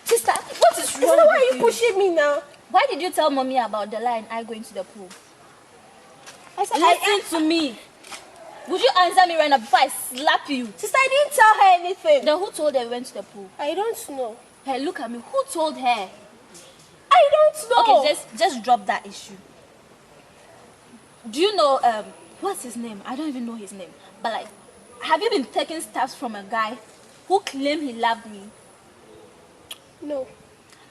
Sister, what is wrong? Why are you pushing me now? Why did you tell mommy about the lie and I going to the pool? Listen to me. Would you answer me right now before I slap you? Sister, I didn't tell her anything. Then who told her we went to the pool? I don't know. Hey, look at me. Who told her? I don't know. Okay, just drop that issue. Do you know, what's his name? I don't even know his name. But like, have you been taking stabs from a guy who claimed he loved me? No.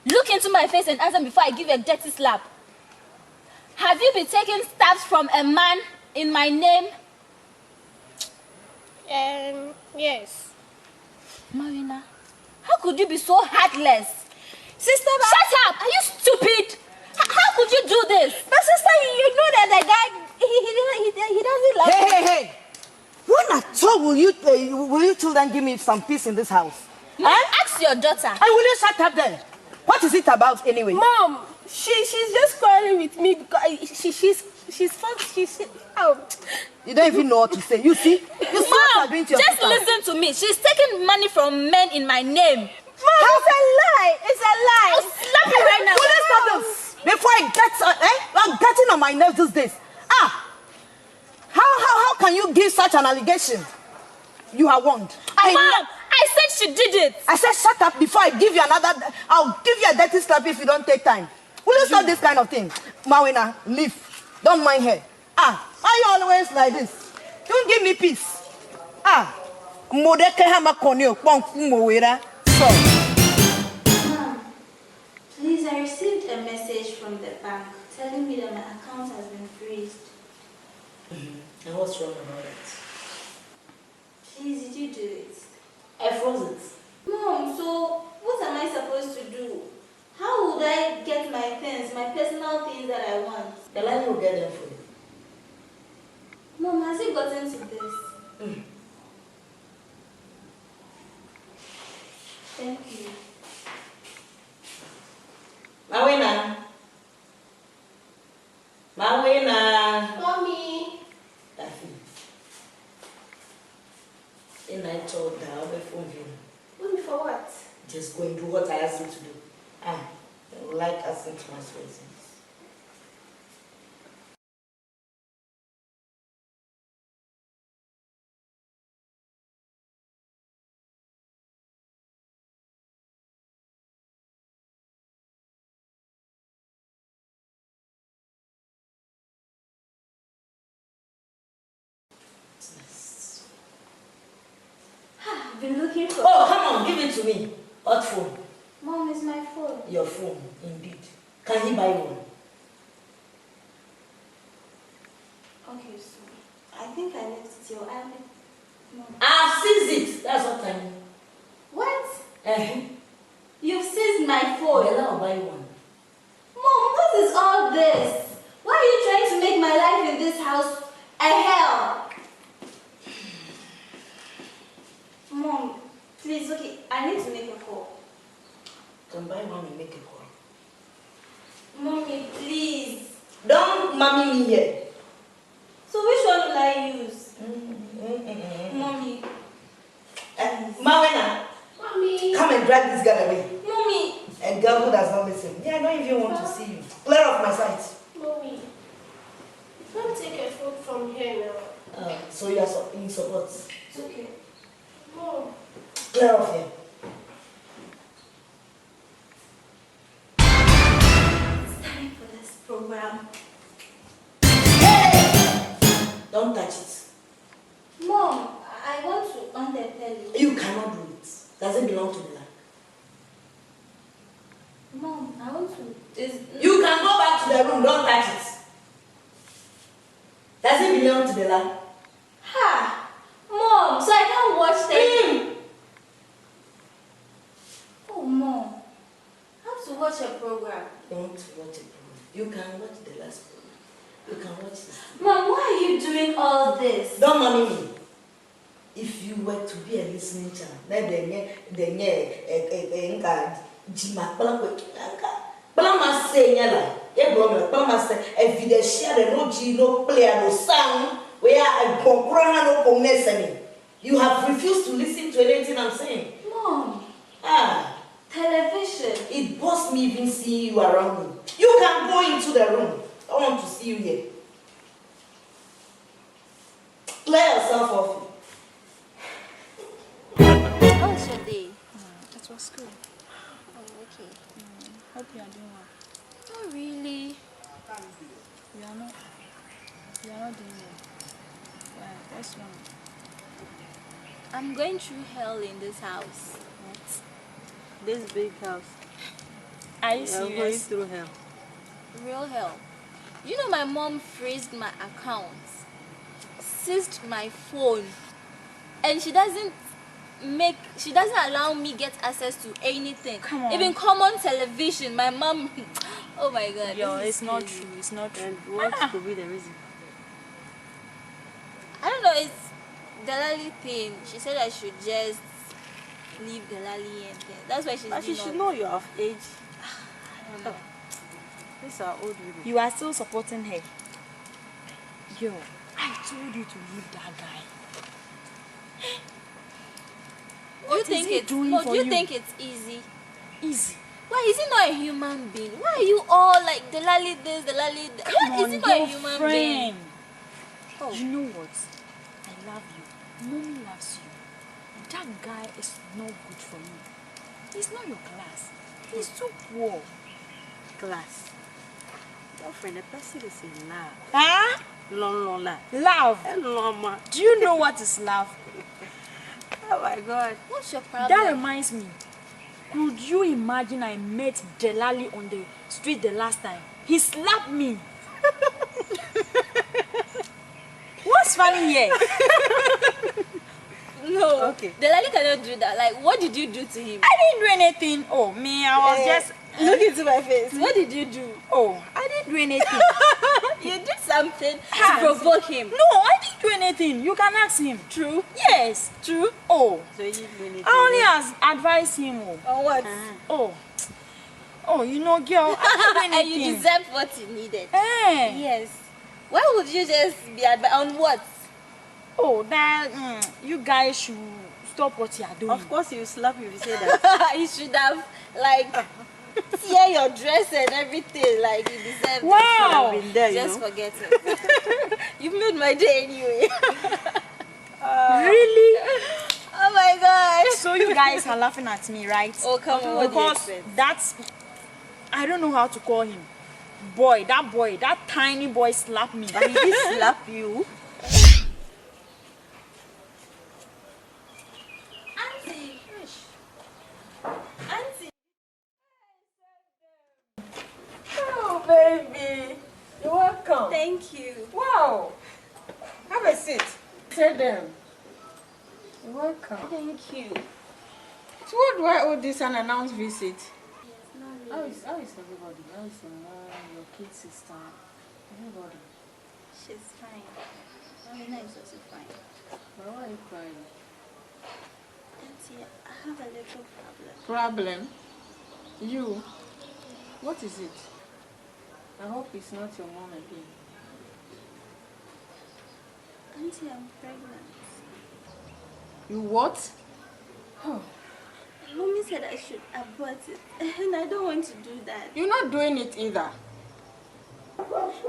Look into my face and answer before I give you a dirty slap. Have you been taking stabs from a man in my name? Yes. Marina, how could you be so heartless? Sister, shut up! Are you stupid? How could you do this? But sister, you know that the guy he doesn't like. Hey! When at all will you children give me some peace in this house? Ask your daughter. And will you shut up then? What is it about anyway? Mom, she's just quarreling with me because she's You don't even know what to say. You see? Mom, just listen to me. She's taking money from men in my name. Mom, it's a lie. It's a lie. I'll slap you right now. Will you stop this? Before I get I'm getting on my nerves these days. How can you give such an allegation? You are warned. Mom, I said she did it. I said shut up before I give you another. I'll give you a dirty slap if you don't take time. Will you stop this kind of thing? Mawina, leave. Don't mind her. Why you always like this? Don't give me peace. Modeke hama konyo pong mowera. Mom, please, I received a message from the bank telling me that my account has been freezed. And what's wrong about it? Please, did you do it? I froze it. Mom, so what am I supposed to do? How would I get my things, my personal things that I want? The line will get them for you. Mom, has it gotten to this? Thank you. Mawina. Mommy. And I told her I'll be phone you. Mommy, for what? Just go and do what I asked you to do. I would like us into my presence. I've been looking for... Oh, come on, give it to me. What phone? Mom, it's my phone. Your phone, indeed. Can he buy one? Okay, so I think I left it here. Mom. I've seized it. That's what I mean. What? You've seized my phone. Well, I'll buy one. Mom, what is all this? Why are you trying to make my life in this house a hell? Mom, please, okay, I need to make a call. Can buy one and make a call. Mommy, please. Don't mommy me here. So which one will I use? Mommy. Mawina. Mommy. Come and drag this girl away. Mommy. A girl who does not listen. Yeah, I don't even want to see you. Clear off my sight. Mommy. Don't take a food from here. So you are in support. It's okay. Mom. Clear off here. It's time for this program. Don't touch it. Mom, I want to on the telly. You cannot do it. Doesn't belong to the land. Mom, I want to. You can go back to the room. Don't touch it. Doesn't belong to the land. Ha! Mom, so I can't watch telly. Oh, Mom. I have to watch a program. Don't watch a program. You can watch the last program. You can watch this. Mom, why are you doing all this? Don't money me. If you were to be a listening channel, you have refused to listen to anything I'm saying. Mom. Television. It bothers me even seeing you around me. You can go into the room. I want to see you here. Clear yourself off. How was your day? It was good. Oh, okay. Hope you are doing well. Not really. You are not doing well. Why? What's wrong? I'm going through hell in this house. What? This big house. Are you You're serious? going through hell. Real hell. You know my mom freezed my accounts, seized my phone, and she doesn't allow me get access to anything. Come on. Even common television. My mom, oh my God. Yo, this is it's not crazy. true. It's not true. And what could be the reason? I don't know, it's the Lali thing. She said I should just leave the Lali and things. That's why she's But she doing should all- know you're of age. I don't know. These are old women. You are still supporting her. Yo, I told you to leave that guy. Do you What is think he it's doing no, for do you you? think it's easy? Easy. Why is he not a human being? Why are you all like the Lali this, the Lali that? Come Why on, is he not a human being? girlfriend. Oh. You know what? I love you. Mommy loves you. That guy is not good for you. He's not your class. He's too poor. Class. Girlfriend, the person is in love. Huh? Long. Love. Hello, Do you know what is love? Oh my God. What's your problem? That reminds me. Could you imagine I met Delali on the street the last time? He slapped me. What's funny here? No. Okay. The Lali cannot do that. Like, what did you do to him? I didn't do anything. Oh, me, I was just... Look into my face. What did you do? Oh, I didn't do anything. You did something Ha. to provoke him. No, I didn't do anything. You can ask him. True. Yes. True. Oh, So you didn't do anything. I only advised him. Oh. On what? Oh, you know, girl, I didn't do And you anything. deserved what you needed. Eh. Yes. Why would you just be on what? Oh, that you guys should stop what you are doing. Of course, you slap if you say that. You should have like tear your dress and everything. Like you deserve. Wow. I've been there, you Just know. forget it. You made my day anyway. Really? Oh my God. So you guys are laughing at me, right? Oh come on. What do you Because expect? that's, I don't know how to call him. That tiny boy slapped me. But he did slap you. Auntie. Auntie. Oh, baby. You're welcome. Thank you. Wow. Have a seat. Sit down. You're welcome. Thank you. So what do I owe this unannounced visit? How is everybody? How is your mom, your kid sister, everybody? She's fine. Amina is also fine. But why are you crying? Auntie, I have a little problem. Problem? You? What is it? I hope it's not your mom again. Auntie, I'm pregnant. You what? Oh. Mommy said I should abort it, and I don't want to do that. You're not doing it either.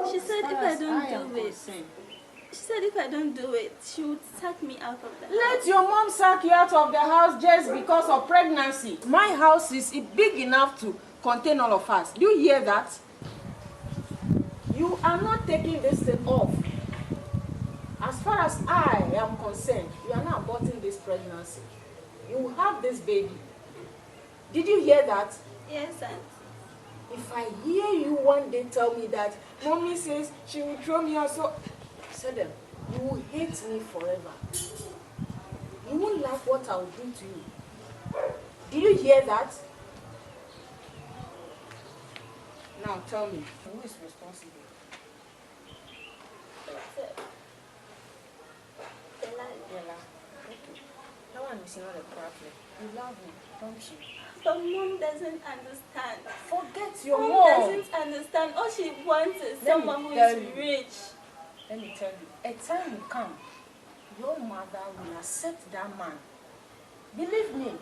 She said if I don't do it, concerned. She said if I don't do it, she would sack me out of the house. Let your mom sack you out of the house just because of pregnancy. My house is big enough to contain all of us. Do you hear that? You are not taking this thing off. As far as I am concerned, you are not aborting this pregnancy. You will have this baby. Did you hear that? Yes, Auntie. If I hear you one day tell me that mommy says she will throw me out, so say them, you will hate me forever. You won't like what I will do to you. Did you hear that? Now tell me, who is responsible? Bella. Okay. That one is not a problem. You love me, don't you? But Mom doesn't understand. Forget your Mom mom. doesn't understand. All she wants is Let me someone who tell is you. rich. Let me tell you, a time will come, your mother will accept that man. Believe me,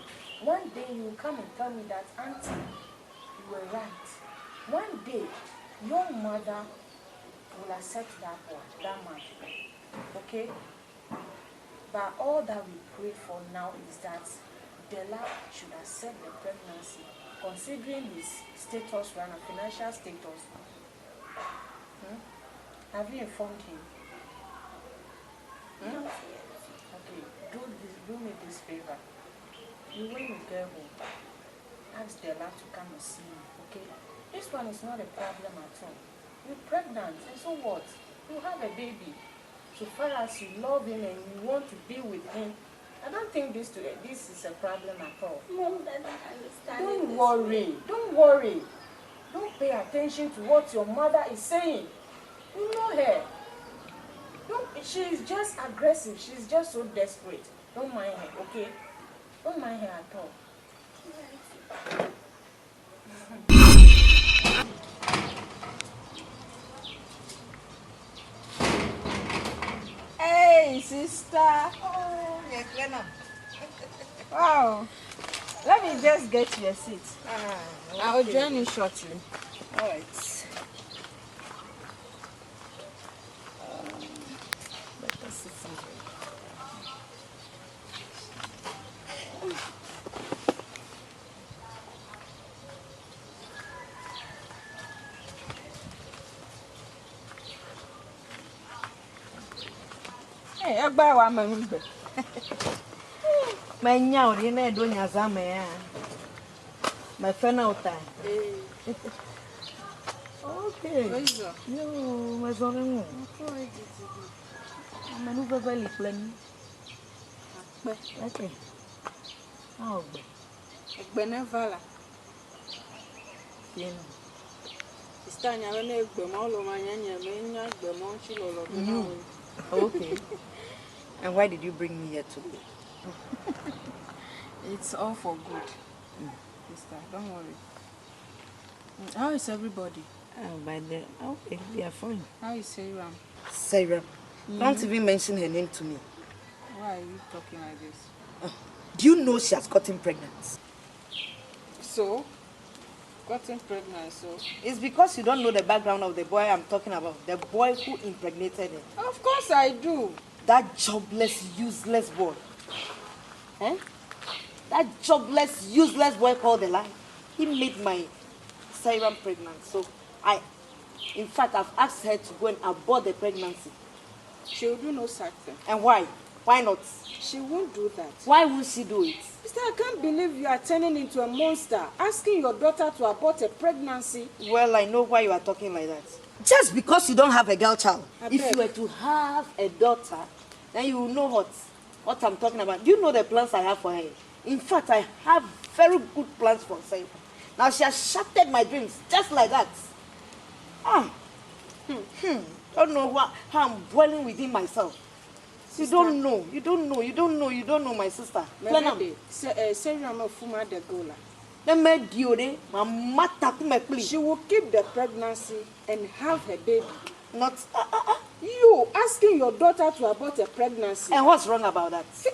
one day you will come and tell me that, Auntie, you were right. One day, your mother will accept that man. Okay? But all that we pray for now is that Dela should accept the pregnancy, considering his status right now, financial status. Have you informed him? Okay, do me this favor. You when you get home, ask Dela to come and see you, okay? This one is not a problem at all. You're pregnant, and so what? You have a baby. So far as you love him and you want to be with him, I don't think this is a problem at all. Mom doesn't understand. Don't worry. Don't worry. Don't pay attention to what your mother is saying. You know her. She is just aggressive. She's just so desperate. Don't mind her, okay? Don't mind her at all. Hey, sister. Oh, yes, Wow. Let me just get you a seat. okay. I'll join you shortly. All right. Let us sit somewhere. Hey, Agba wa mambe. Manya ori na edo nya zama ya. My friend out there. Okay. Oizo. Yo, mas ora não. Mas não vai valer plano. Okay. Ah, bem. Egbe ne vala. Bien. Sister nya na egbe mo lo ma nya me nya egbe mo nchi lo lo do na we. Okay. And why did you bring me here today? It's all for good. Sister, don't worry. How is everybody? Okay, they are fine. How is Sarah? Sarah. Don't even mention her name to me. Why are you talking like this? Do you know she has gotten pregnant? So, gotten pregnant, so. It's because you don't know the background of the boy I'm talking about. The boy who impregnated her. Of course I do. That jobless, useless boy. Eh? That jobless, useless boy called Dela. He made my Sarah pregnant. So in fact, I've asked her to go and abort the pregnancy. She will do no such thing. And why? Why not? She won't do that. Why won't she do it? Sister, I can't believe you are turning into a monster, asking your daughter to abort a pregnancy. Well, I know why you are talking like that. Just because you don't have a girl child. I If beg. you were to have a daughter, then you will know what I'm talking about. Do you know the plans I have for her? In fact, I have very good plans for her. Now she has shattered my dreams, just like that. Don't know how I'm boiling within myself. Sister. You don't know, my sister. She will keep the pregnancy and have her baby. Not you asking your daughter to abort a pregnancy. And what's wrong about that? For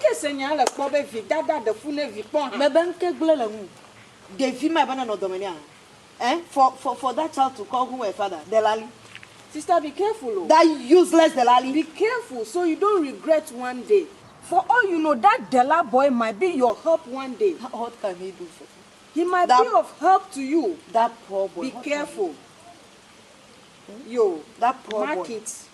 that child to call who her father, Delali. Sister, be careful. Oh. That useless Delali. Be careful so you don't regret one day. For all you know, that Dela boy might be your help one day. What can he do for you? He might be of help to you. That poor boy. Be careful. Yo, that poor mark boy. it.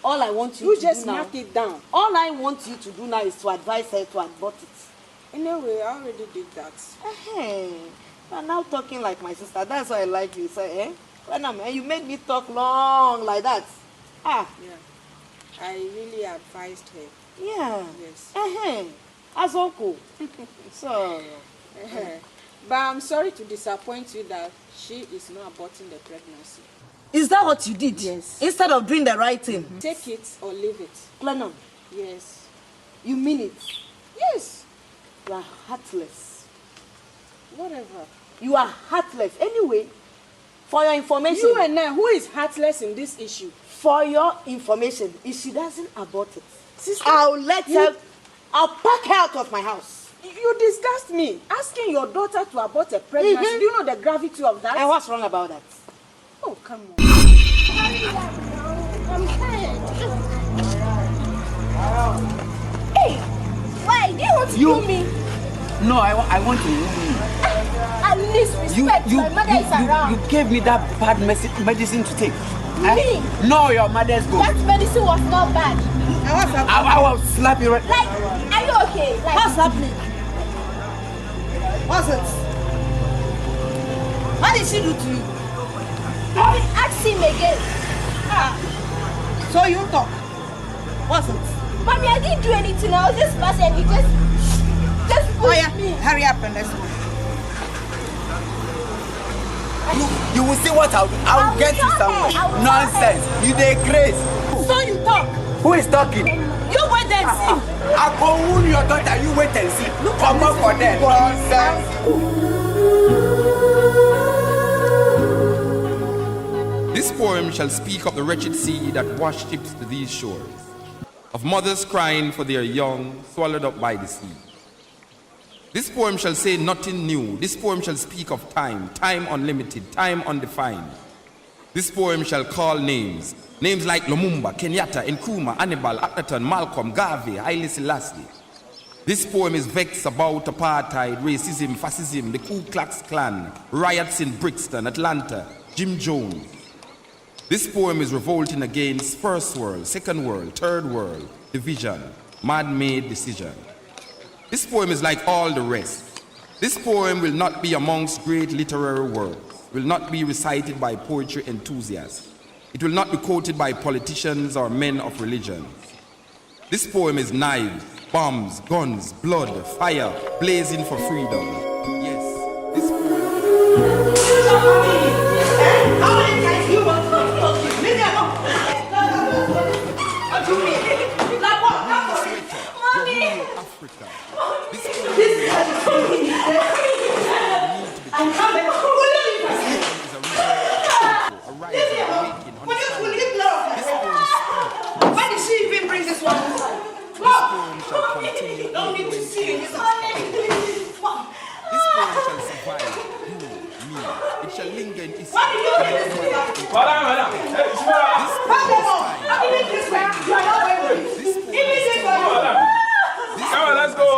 All I want you to just do now. mark it down. All I want you to do now is to advise her to abort it. Anyway, I already did that. Hey, you're now talking like my sister. That's why I like you. Say, eh? When you made me talk long like that. Ah. Yeah. I really advised her. Yeah. Yes. As uncle. So. But I'm sorry to disappoint you that she is not aborting the pregnancy. Is that what you did? Yes. Instead of doing the right thing? Take it or leave it. Plenum. Yes. You mean it? Yes. You are heartless. Whatever. You are heartless. Anyway, for your information. You and I, who is heartless in this issue? For your information, if she doesn't abort it, sister, I'll pack her out of my house. You disgust me. Asking your daughter to abort a pregnancy. Do you know the gravity of that? And what's wrong about that? Oh, come on. I'm tired. Hey, why? Do you want to kill me? No, I want to wound you. At least respect. My mother is around. You gave me that bad medicine to take. Me? No, your mother's good. That medicine was not bad. I will slap you right. Like, are you okay? Like, what's happening? What's it? What did she do to you? Ask him again. So you talk. What's it? Mommy, I didn't do anything. I was just passing and he just pushed me. Hurry up and let's go. You will see what I'll do. I'll get you somewhere. Nonsense. You dey crazy. So you talk. Who is talking? You wait and see. I go wound your daughter. You wait and see. Come up for that. Nonsense. This poem shall speak of the wretched sea that worships these shores, of mothers crying for their young swallowed up by the sea. This poem shall say nothing new. This poem shall speak of time, time unlimited, time undefined. This poem shall call names, names like Lumumba, Kenyatta, Nkrumah, Hannibal, Akhenaton, Malcolm, Garvey, Haile Selassie. This poem is vexed about apartheid, racism, fascism, the Ku Klux Klan, riots in Brixton, Atlanta, Jim Jones. This poem is revolting against first world, second world, third world, division, man-made decision. This poem is like all the rest. This poem will not be amongst great literary works, will not be recited by poetry enthusiasts. It will not be quoted by politicians or men of religion. This poem is knives, bombs, guns, blood, fire, blazing for freedom. Yes, this poem Why did she even bring this one? Don't need to see you. This poem shall survive you, me. It shall linger in history. What did you bring this one? How did you bring this one? You are not going to give me this one. Come on, let's go.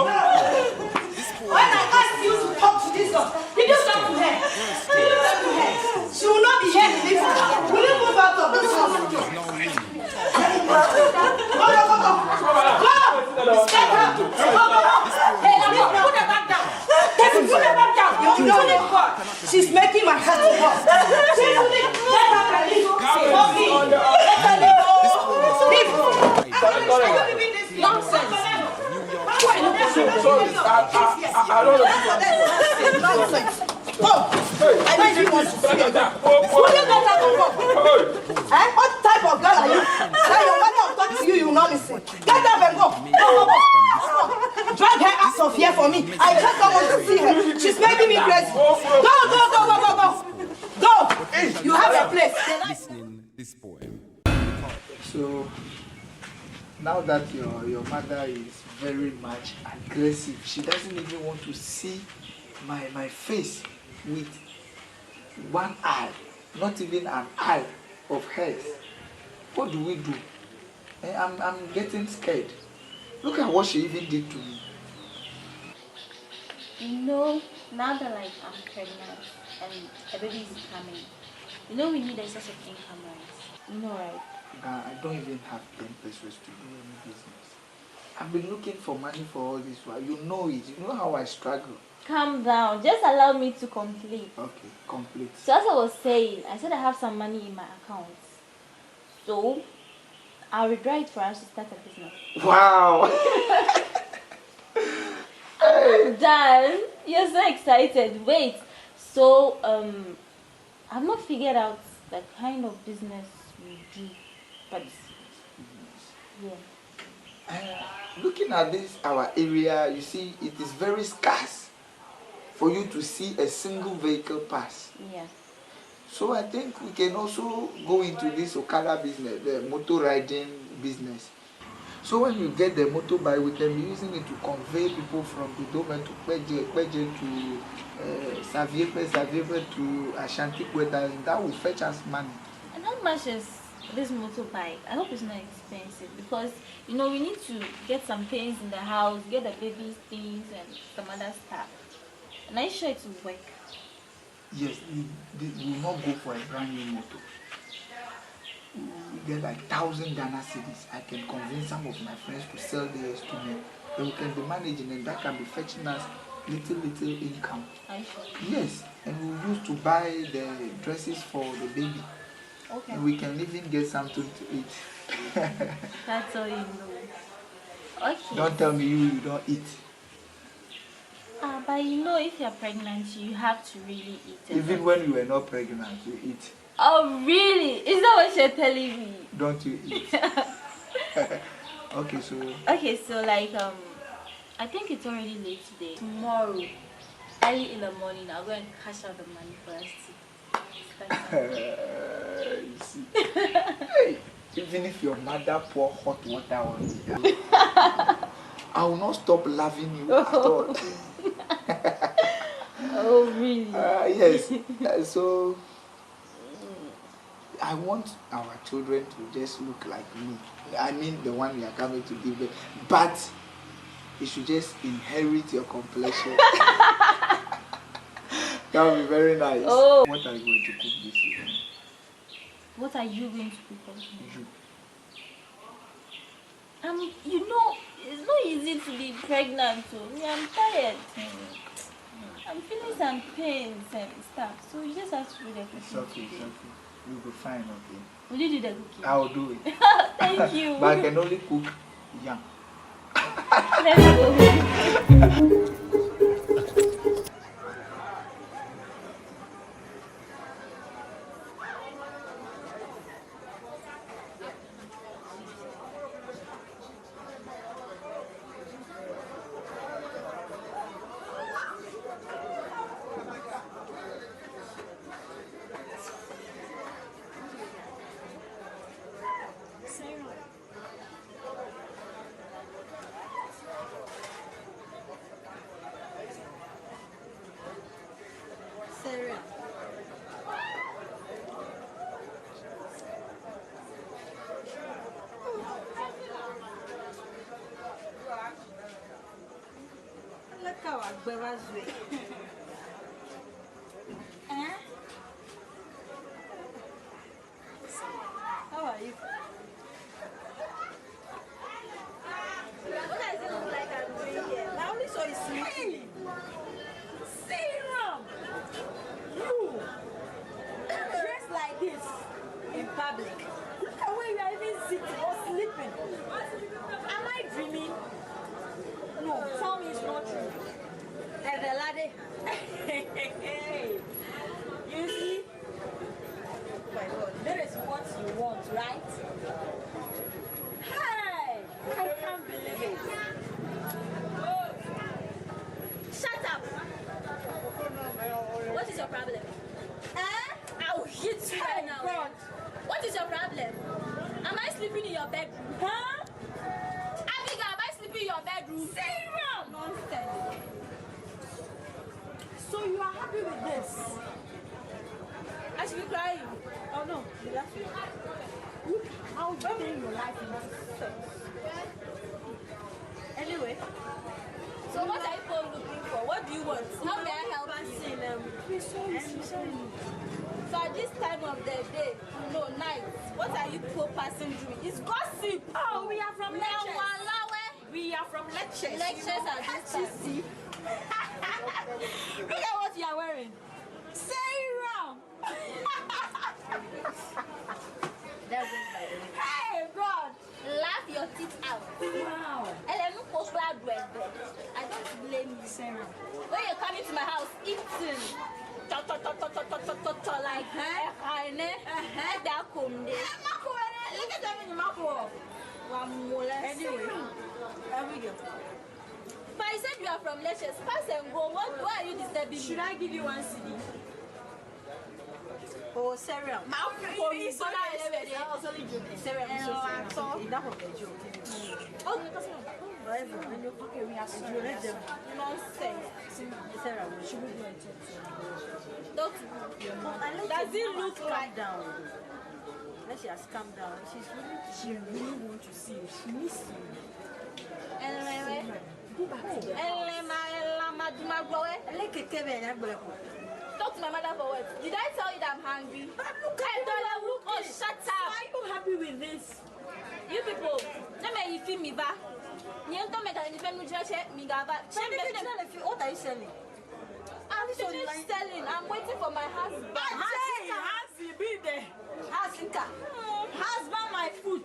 When I asked you to talk to this girl, did you talk to her? Did you talk to her? She will not be here to listen. Will you move out of this house? She's making my heart worse. Nonsense. Nonsense. I don't even want to see you. Will you get out of work? What type of girl are you? Now your mother will talk to you, you will not listen. Get up and go. Go. Drag her out of here for me. I just don't want to see her. She's making me crazy. Go. You have a place. Listening this poem. So now that your mother is very much aggressive, she doesn't even want to see my face with one eye, not even an eye of hers. What do we do? I'm getting scared. Look at what she even did to me. You know, now that like I'm pregnant and a baby is coming, you know we need a source of income, right? You know, right? I don't even have 10 pesos to do any business. I've been looking for money for all this while. You know it. You know how I struggle. Calm down. Just allow me to complete. Okay, complete. So as I was saying, I said I have some money in my account. So I'll withdraw it for us to start a business. Wow! I'm done. You're so excited. Wait. So I've not figured out the kind of business we do, but yeah. Looking at this, our area, you see, it is very scarce for you to see a single vehicle pass. Yeah. So I think we can also go into this Okada business, the motor riding business. So when you get the motorbike, we can be using it to convey people from Dodoma to Kweje to Saviepe to Ashanti Kweta, and that will fetch us money. And how much is this motorbike? I hope it's not expensive because you know we need to get some things in the house, get the baby's things and some other stuff. And I'm sure it will work. Yes, we will not go for a brand new motor. We get like 1,000 Ghana cedis. I can convince some of my friends to sell theirs to me. Then we can be managing and that can be fetching us little income. Yes, and we used to buy the dresses for the baby. Okay. And we can even get something to eat. That's all you know. Okay. Don't tell me you don't eat. But you know if you're pregnant, you have to really eat. Even when you were not pregnant, you eat. Oh really? Is that what you're telling me? Don't you eat? Okay, so like I think it's already late today. Tomorrow, early in the morning, I'll go and cash out the money for us to. You see. Hey, even if your mother pour hot water on me, I will not stop loving you at all. Oh really? Yes. So I want our children to just look like me. I mean the one we are coming to give birth. But you should just inherit your complexion. That would be very nice. Oh. What are you going to cook this year? What are you going to cook? You. You know, it's not easy to be pregnant. So I'm tired. I'm feeling some pains and stuff. So you just have to do the cooking. It's okay, it's okay. You'll be fine, okay? Will you do the cooking? I will do it. Thank you. But I can only cook yam. Let's go. How are you? What does it look like I'm doing here? I only saw you sleeping. Serum! You! Dressed like this in public. Look at where you are even sitting or sleeping. Am I dreaming? No, tell me it's not true. And the lady. You see? Oh my God, that is what you want, right? Hey! I can't believe it. Shut up! What is your problem? I will hit you right now. God. What is your problem? Am I sleeping in your bedroom? Huh? Abigail, am I sleeping in your bedroom? Sarah! Nonsense. So you are happy with this? I should be crying. Oh no, you're laughing. How dare your life in nonsense. Anyway, So what are you both looking for? What do you want? How may I help you? So at this time of the day, no night, what are you passing doing? It's gossip. oh, we are from lectures. Now, We are from lectures. lectures at this time. Look at what you are wearing. Serum. Hey, God, laugh your teeth out. Wow. I don't blame you. Sarah. When you're coming to my house, eating. Like, Anyway, but I said you are from lectures. Pass and go. Why are you disturbing me? should I give you one CD? Oh, Sarah. It's only joking. Sarah, I'm so sorry. Enough of the joke. Whatever. Okay, we have to do it. Nonsense. Sarah, should we do it? Does it look like down? Let she has calmed down. She really wants to see you. She misses you. Talk to my mother for what? Did I tell you that I'm hungry? Oh, shut up. Are you happy with this? You people, let me feed me back. What are you selling? I'm finished selling. I'm waiting for my husband. Husband, be there. Husband, my foot.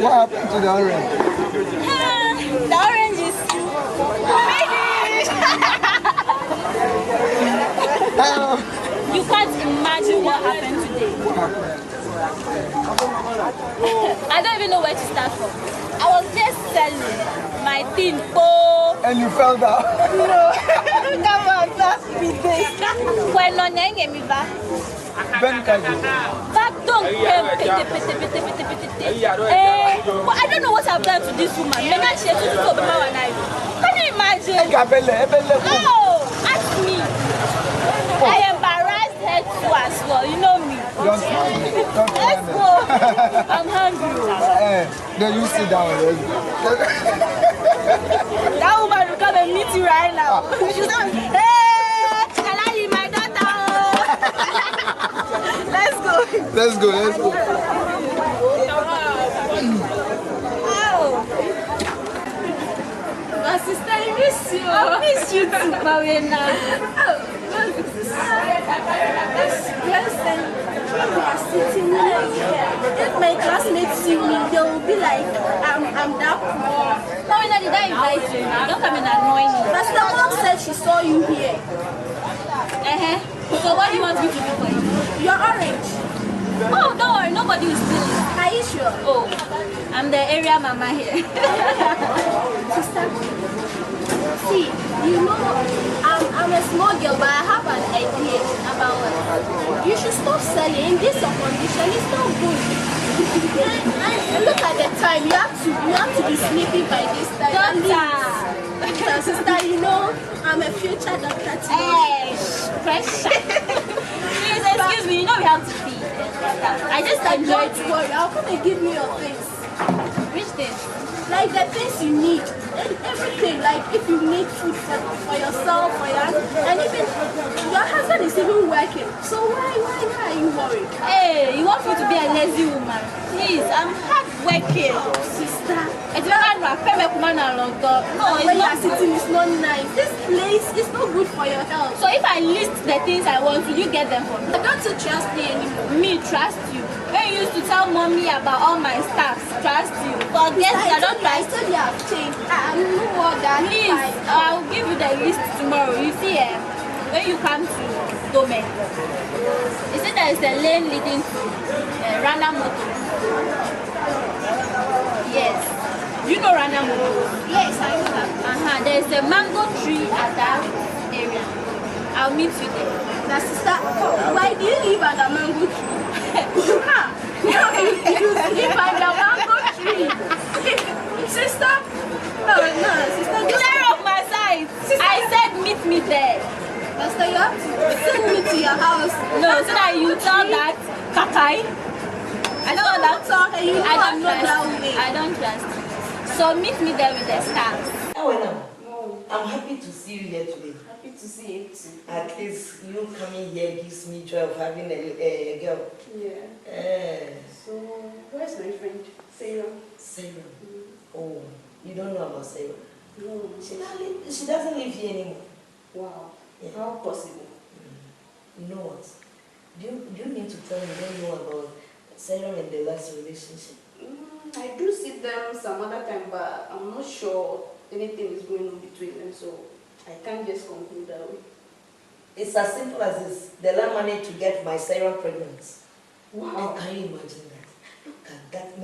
What happened to the orange? The orange is You can't imagine what happened today. I don't even know where to start from. I was just selling my thing, and you fell down. No, come on, that's me. When on me back. But don't I don't know what I've done to this woman. Can you imagine? Oh, ask me. I embarrassed her too as well. You know me. Let's go. I'm hungry. Then you sit down. That woman will come and meet you right now. She's like, hey, Kalali, my daughter. Let's go. Let's go. Oh. My sister, I miss you. I miss you too, Marina. If my classmates see me, they will be like, I'm that poor. Marina, did I invite you? Don't come and annoy me. But the mom said she saw you here. So what do you want me to do for you? You're orange. Oh, don't worry, nobody will steal it. Are you sure? Oh, I'm the area mama here. Sister, see, you know, I'm a small girl, but I have an idea about it. You should stop selling. This condition is not good. And look at the time. You have to be sleeping by this time. Doctor, sister, you know, I'm a future doctor too. Hey, pressure. Please excuse me. You know we have to feed. I just enjoy it. Don't worry, I'll come and give you your things. Which things? Like the things you need. Everything. Like if you need food for yourself, for your husband, and even your husband is even working. So why are you worried? Hey, you want me to be a lazy woman? Please, I'm hard working. Sister. It's not no, when you are sitting, it's not nice. This place is not good for your health. So if I list the things I want, will you get them for me? Don't you trust me anymore? Me trust you. When you used to tell mommy about all my stuff, trust you. Forget I don't trust you. You have changed. I'm no more than please, I'll give you the list tomorrow. You see, when you come to Dome, you see there is a lane leading to Rana Moto. Yes. You know Rana Moto? Yes, I know. There is a mango tree at that area. I'll meet you there. Now, sister, why do you live at the mango tree? You live at the mango tree. Sister? No, sister. Clear off my side. Sister. I said meet me there. Sister, you have to send me to your house. No, so that you tell that Kakai. I don't want that talk. You know I don't trust. I don't trust. So meet me there with the stars. I'm happy to see you here today. Happy to see you too. At least you coming here gives me joy of having a girl. Yeah. So, where's my friend? Sarah. Sarah. Oh, you don't know about Sarah? No. She doesn't live here anymore. Wow. Yeah. How possible? You know what? Do you mean to tell me you don't know about Sarah and the last relationship? I do see them some other time, but I'm not sure anything is going on between them, so I can't just conclude that way. It's as simple as this. The land managed to get my Sarah pregnant. Wow. And can you imagine that? Look at that.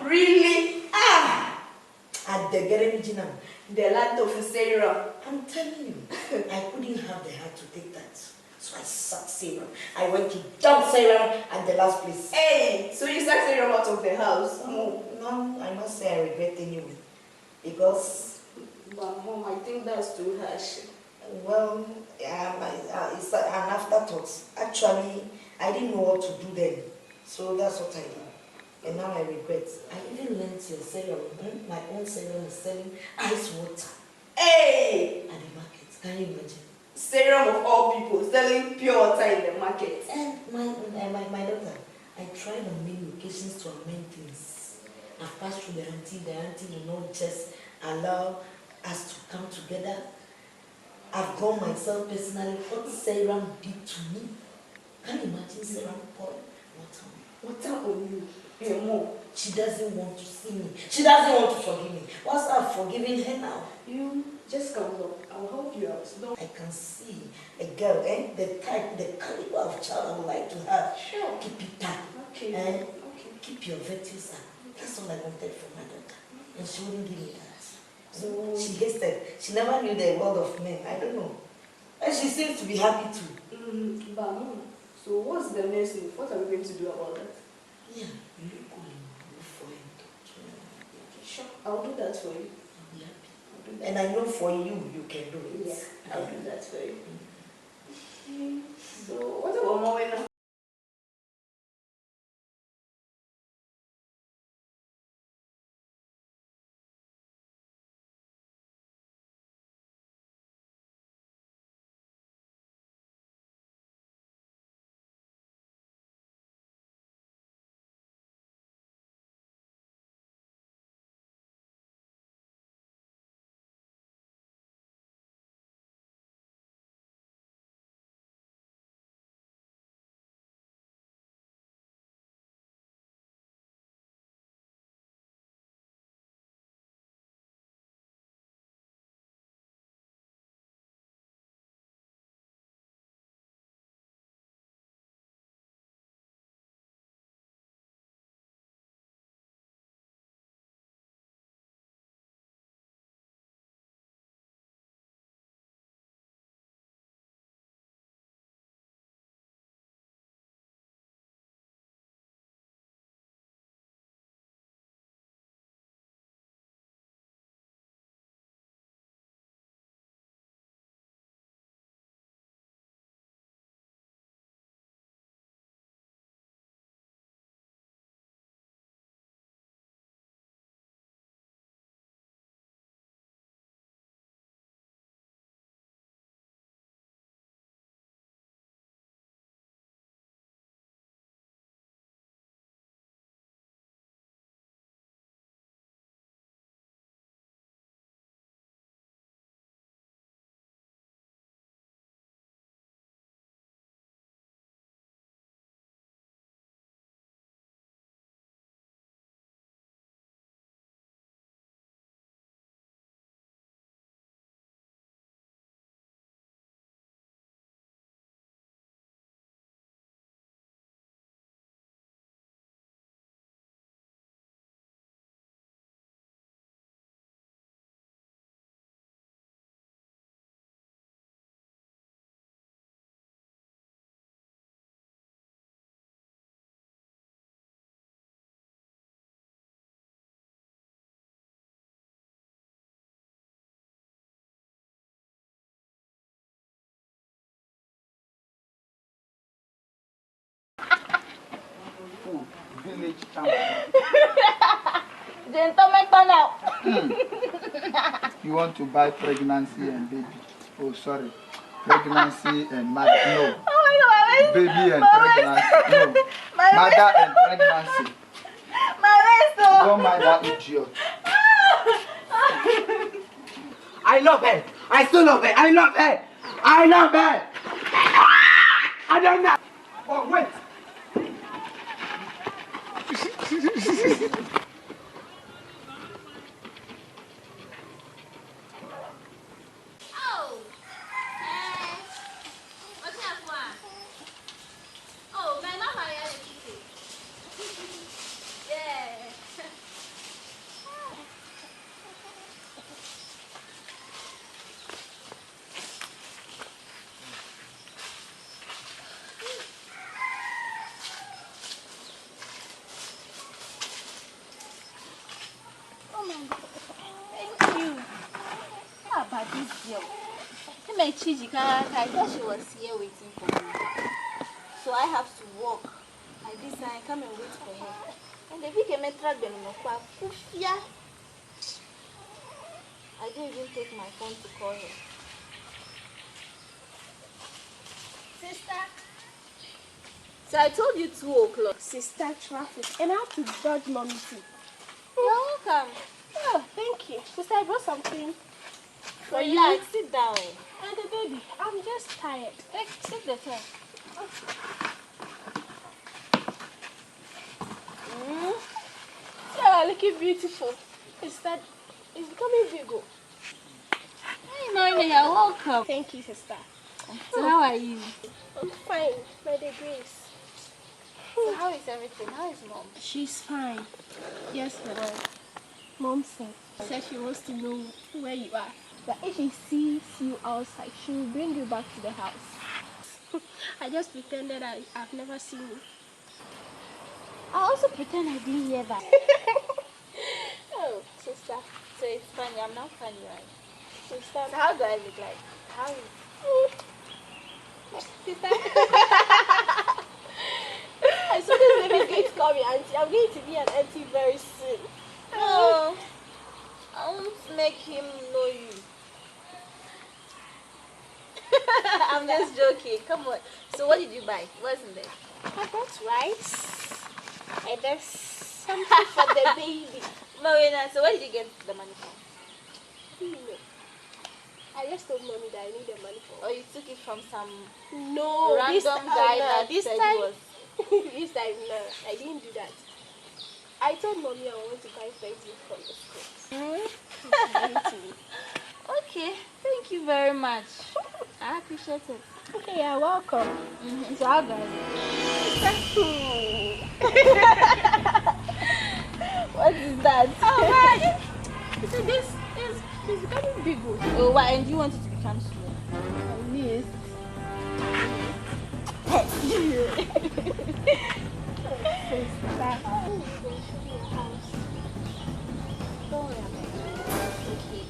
Really? At the garage now. The land of Sarah. I'm telling you, I couldn't have the heart to take that. So I sacked Sarah. I went to dump Sarah at the last place. Hey, so you sacked Sarah out of the house? No, I must say I regret anyway. Because... But Mom, I think that's too harsh. Well, it's an afterthought. Actually, I didn't know what to do then. So that's what I did. And now I regret. I even learned your serum. My own serum is selling ice water. Hey! At the market. Can you imagine? Serum of all people selling pure water in the market. And my daughter, I tried on many occasions to amend things. I've passed through the auntie will not just allow us to come together. I've gone myself personally. What serum did to me? Can you imagine serum pouring water on you? Hey, Mom. She doesn't want to see me. She doesn't want to forgive me. What's up forgiving her now? You just come up. I'll help you out. I can see a girl, the type, the caliber of child I would like to have. Sure. Keep it tight. Okay. And keep your virtues up. That's all I wanted from my daughter. And she wouldn't give me that. So she hasted. She never knew the world of men. I don't know. And she seems to be happy too. But Mom, so what's the next move? What are we going to do about that? Yeah, you go and look for him. Sure, I'll do that for you. Yeah. And I know for you can do it. Yeah, I'll do that for you. So, what about Mama now? Village town. Now. You want to buy pregnancy and baby? Oh, sorry. Pregnancy and mother. No. Oh my God, baby and pregnancy. No. Mother and pregnancy. Don't mind that idiot. I love her. I still love her. I love her. I love her. I don't know. Oh, wait. I thought she was here waiting for me. So I have to walk. I decided come and wait for her. And the big metra I didn't even take my phone to call her. Sister. So I told you 2 o'clock. Sister, traffic. And I have to dodge mommy too. You're welcome. Oh, thank you. Sister, I brought something for you. Relax, sit down. And the baby, I'm just tired. Take the time. Yeah, looking beautiful. It's becoming bigger. Hey, you're welcome. Thank you, sister. So how are you? I'm fine, by the grace. So how is everything? How is mom? She's fine. Yes, Lord. Mom said she wants to know where you are. That if she sees you outside, she will bring you back to the house. I just pretended I've never seen you. I also pretend I didn't hear that. Oh, funny. I'm not funny, right? Sister, So how do I look like? How? Sister. I saw this baby is going to call me auntie. I'm going to be an auntie very soon. No, I won't make him know you. I'm just joking. Come on. So what did you buy? What's in there? I bought rice. And there's something for the baby. Marina, so where did you get the money from? I just told mommy that I need the money for. Or you took it from some random guy no, that this said time, he was... this time, no, I didn't do that. I told mommy I want to buy things from the school. Okay, thank you very much. I appreciate it. Okay, you're welcome. So how do I What is that? Oh, right. So this is becoming big. Oh, why? And you want it to become small? Yes. Don't worry about it. Okay.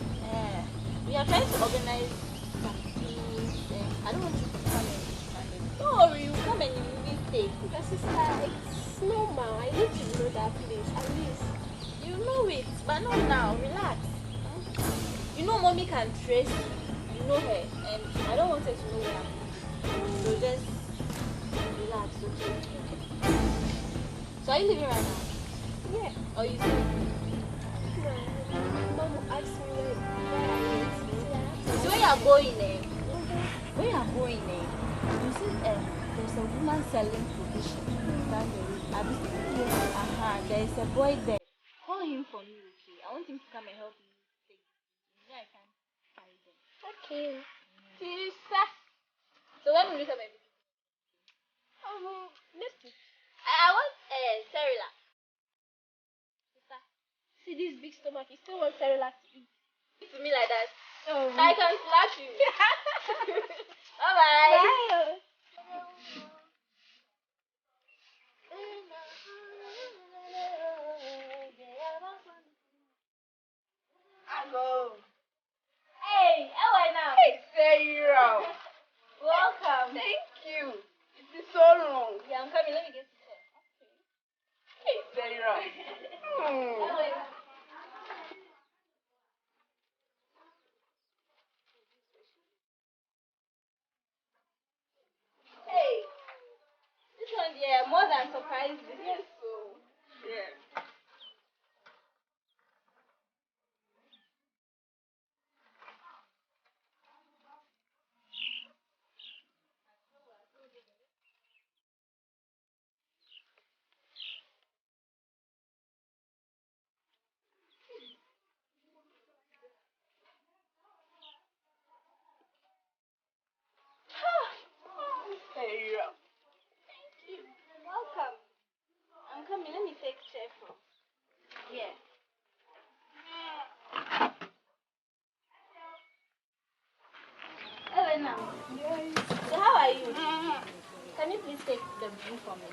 We are trying to organize some things. I don't want you to come and don't worry, you come and you will stay. But sister, it's normal. I need to know that place at least. You know it, but not now. Relax. You know mommy can trace you. You know her, and I don't want her to know where I'm. So just relax, okay? So are you living right now? Yeah. Or you still? Mom asked me where I So when you are going there, when you are going there, you see there's a woman selling provision down the road. There is a boy there. Call him for me, okay? I want him to come and help me take this. You know I can't carry them. Okay. Sister. So when will you come and visit? Next week. I want Cerelac. Sister. See this big stomach, you still want Cerelac to eat. To me like that. Oh. I can slap you. Bye-bye. Bye. Hello. Hey, how are you now? Hey, Sarah. Welcome. Thank you. It's been so long. Yeah, I'm coming. Let me get to her. Hey, Sarah. Hey, this one, yeah, more than surprised me. Yes, so. Yeah. Sarah. Welcome. I'm coming. Let me take chair from. Yeah. Hello now. So how are you? Can you please take the broom for me?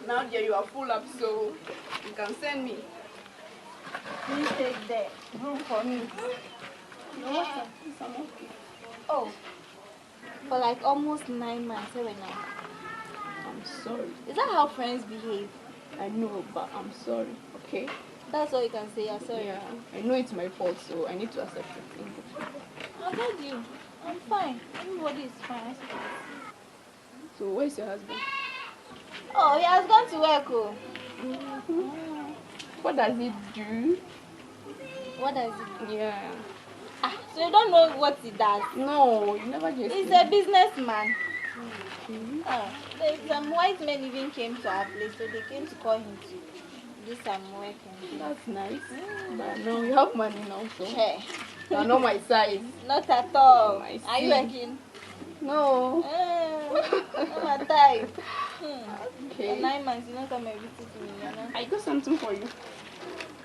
Now, dear, you are full up, so you can send me. Please take the broom for me. No, I'm okay. Oh, for like almost 9 months, haven't I? I'm sorry. Is that how friends behave? I know, but I'm sorry, okay? That's all you can say. I'm sorry. Yeah, I know it's my fault, so I need to accept it. I told you. I'm fine. Everybody is fine. So, where's your husband? Oh, he has gone to work. Oh. What does he do? What does he do? Yeah. So you don't know what he does? No, you never just. He's a businessman. Some white men even came to our place, so they came to call him to do some work. That's nice. But now you have money now, so. Hey. You are not my size. Not at all. I Are you see. working? No. Not my type. Okay. For 9 months, you don't come and visit me, you know? I got something for you.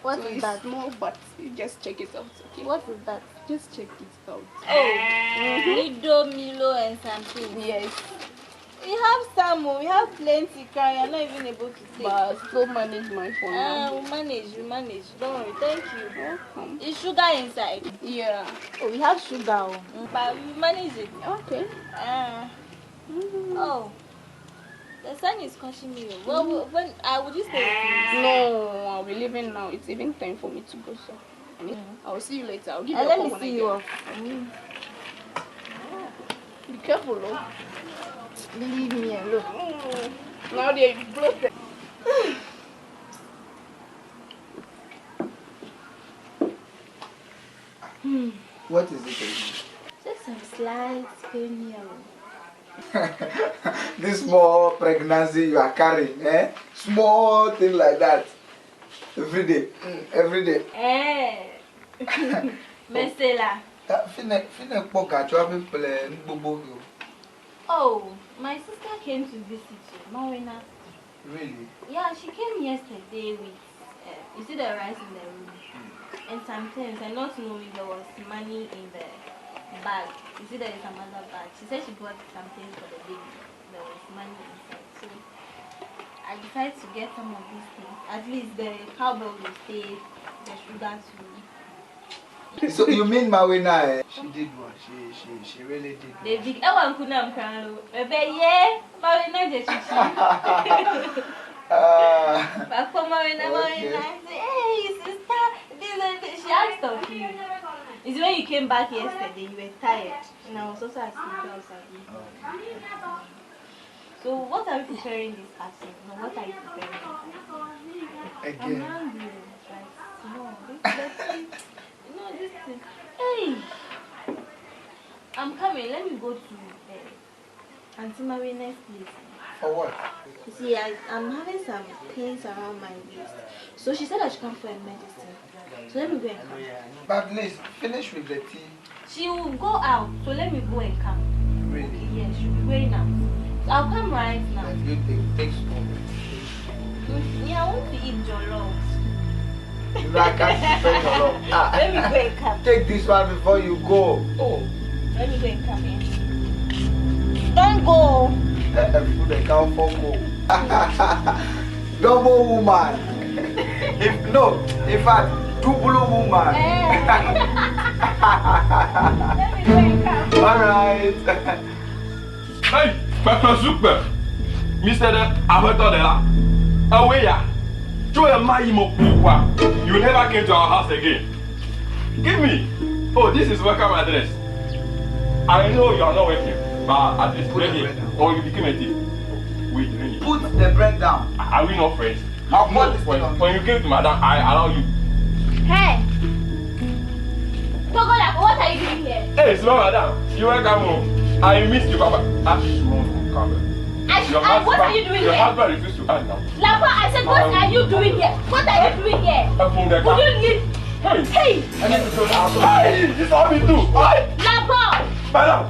What so is it's that? Small, but you just check it out, okay? What is that? Just check it out. Oh, Lido, Milo, and something. Yes. We have some, we have plenty, Karen. You're not even able to take. But I'll still manage my phone now. We manage. Don't worry, thank you. Welcome. Is sugar inside? Yeah. Oh, we have sugar. But we manage it. Okay. Oh. The sun is scorching me. Well, when would you stay with me? No, I'll be leaving now. It's even time for me to go, so I'll see you later. I'll give you a let call me when see I you get off. Be careful, though. Leave me alone. Now they're bloated. What is it? Just some slight pain here. This small pregnancy you are carrying, eh? Small thing like that. Every day. Every day. Mesela. Oh, my sister came to visit you, Marina. Really? Yeah, she came yesterday with, you see the rice in the room. And sometimes, and not knowing there was money in the bag. You see there is another bag. She said she bought something for the baby. There was money inside. So I decided to get some of these things. At least the cowbell will stay, the sugar too. So you mean Mawina? Eh? She did what? She really did. The big one could not cry. Yeah, Mawina just but for Mawina, Mawina, hey sister, she asked of you. It's when you came back yesterday, you were tired. And I was also asking you. So what are you preparing this afternoon? No, what are you preparing? Again. I'm hungry. No, this thing. Hey! I'm coming. Let me go to Auntie Marina's place. For what? You see, I'm having some pains around my waist. So she said I should come for a medicine. So let me go and come. But please, finish with the tea. She will go out. So let me go and come. Really? Okay, yeah, she'll be going out. So I'll come right now. That's good thing. Take small. Yeah, I want to eat jollof. I can't spend a lot. Let me go and come. Take this one before you go. Oh. Let me go and come in. Don't go. Food account for go. Double woman. In fact, double woman. Let me go and come. Alright. Hey, Pepper Super. Mr. Avatar de la. Away ya. You never came to our house again. Give me. Oh, this is welcome address. I know you are not working, but at least let me. Or you became a thief. Wait, let me. Put the bread down. Are we not friends? I'll no, when you came to Madam, I allow you. Hey! Togola, what are you doing here? Hey, small Madam. You welcome home. I missed you, Papa. What are you doing your here? Your husband refused to ask now. Lapa, I said, what are you doing here? What are you doing here? Would you leave? Hey! Hey, it's all me too. Hey! Lapa! Madam!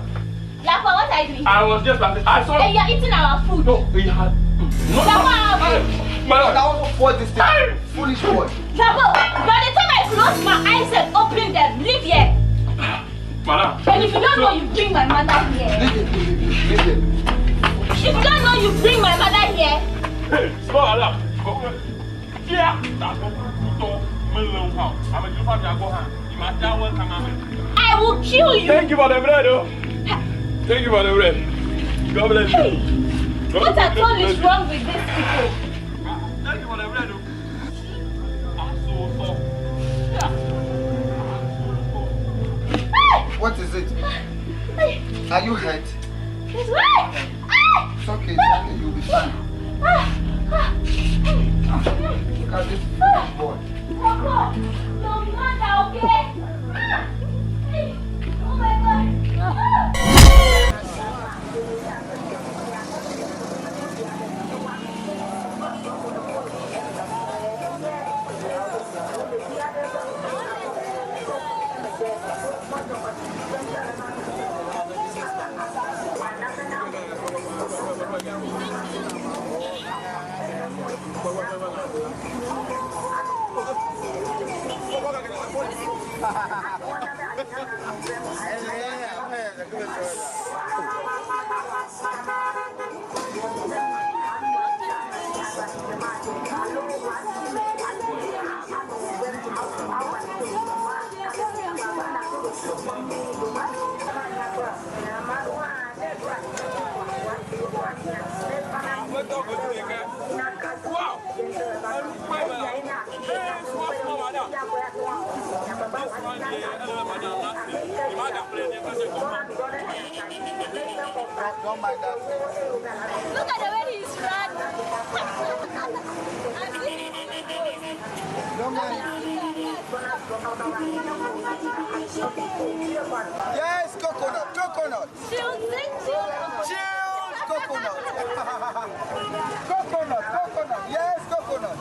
Lapa, what are you doing here? I was just like, I saw. Hey, you're eating our food. No, we had. Lapa! Madam, I want to pour this thing. Foolish boy. Lapa, by the time I close my eyes and open them, leave here. Madam. And if you don't know, you bring my mother here. Listen. If you don't know, you bring my mother here. Hey, small Madam. Yeah. I will kill you. Thank you for the bread, oh. Thank you for the bread. God bless you. Hey, what at all is wrong with these people? Thank you for the bread, oh. I'm so soft. What is it? Are you hurt? It's right. It's okay, you'll be fine. Look at this boy. No matter, okay? Oh my God. Don't mind that. Look at the way he's running. Don't mind. Yes, coconut. Chilled Coconut. Coconut. Yes, coconut.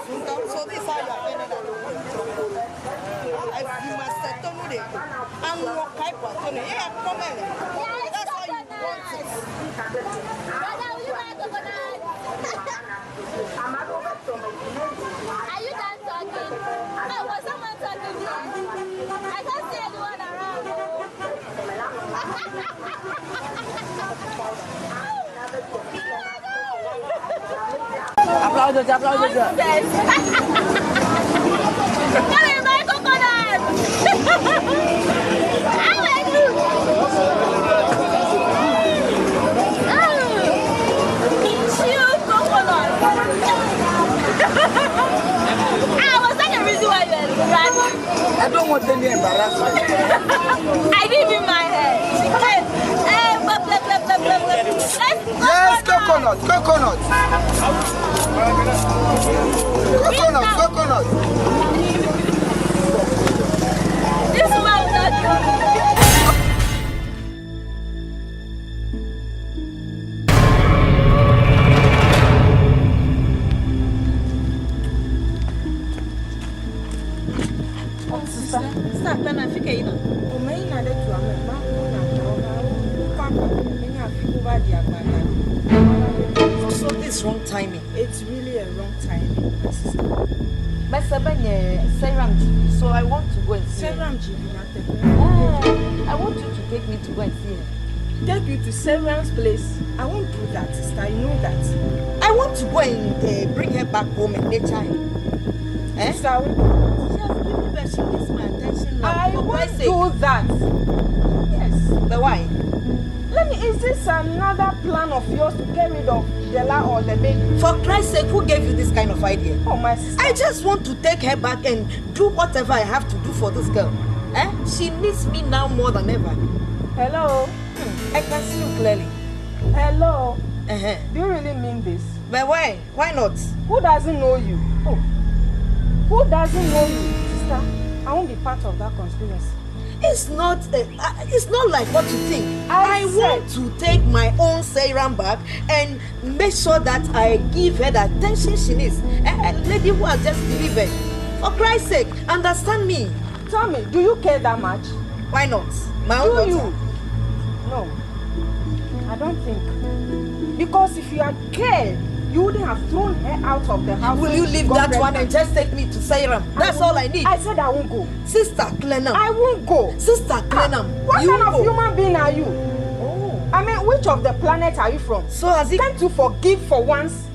So this is how you are feeling. You must settle with it. And what type of thing? Yeah, come in. That's how you want it. Are you done talking? Oh, was someone talking to you? I can't see anyone around. Aplausos. Come here, my coconut! Chilled coconut! Was that the reason why you were running? I don't want any embarrassment. I didn't in my head. Yes, coconut. Coconut. This one will not do. So this wrong timing. It's really a wrong timing. So I want to go and see her. I want you to take me to go and see her. Take you to Severan's place. I won't do that, sister. You know that. I want to go and bring her back home and nature her. Sister, she has given birth. She needs my attention now. I won't do that. Yes. But why? Is this another plan of yours to get rid of Della or the baby? For Christ's sake, who gave you this kind of idea? Oh, my sister. I just want to take her back and do whatever I have to do for this girl. She needs me now more than ever. Hello? I can see you clearly. Hello? Do you really mean this? But why? Why not? Who doesn't know you? Oh. Who doesn't know you? Sister, I won't be part of that conspiracy. It's not like what you think. I want to take my own serum back and make sure that I give her the attention she needs. A lady who has just delivered. For Christ's sake, understand me. Tell me, do you care that much? Why not? My own daughter. You? No, I don't think. Because if you had cared, you wouldn't have thrown her out of the house. Will you leave that one and just take me to Serum? That's all I need. I said I won't go. Sister Clenham. I won't go. Sister Clenham. What kind of human being are you? Oh. I mean, which of the planet are you from? So has it... Can't you forgive for once?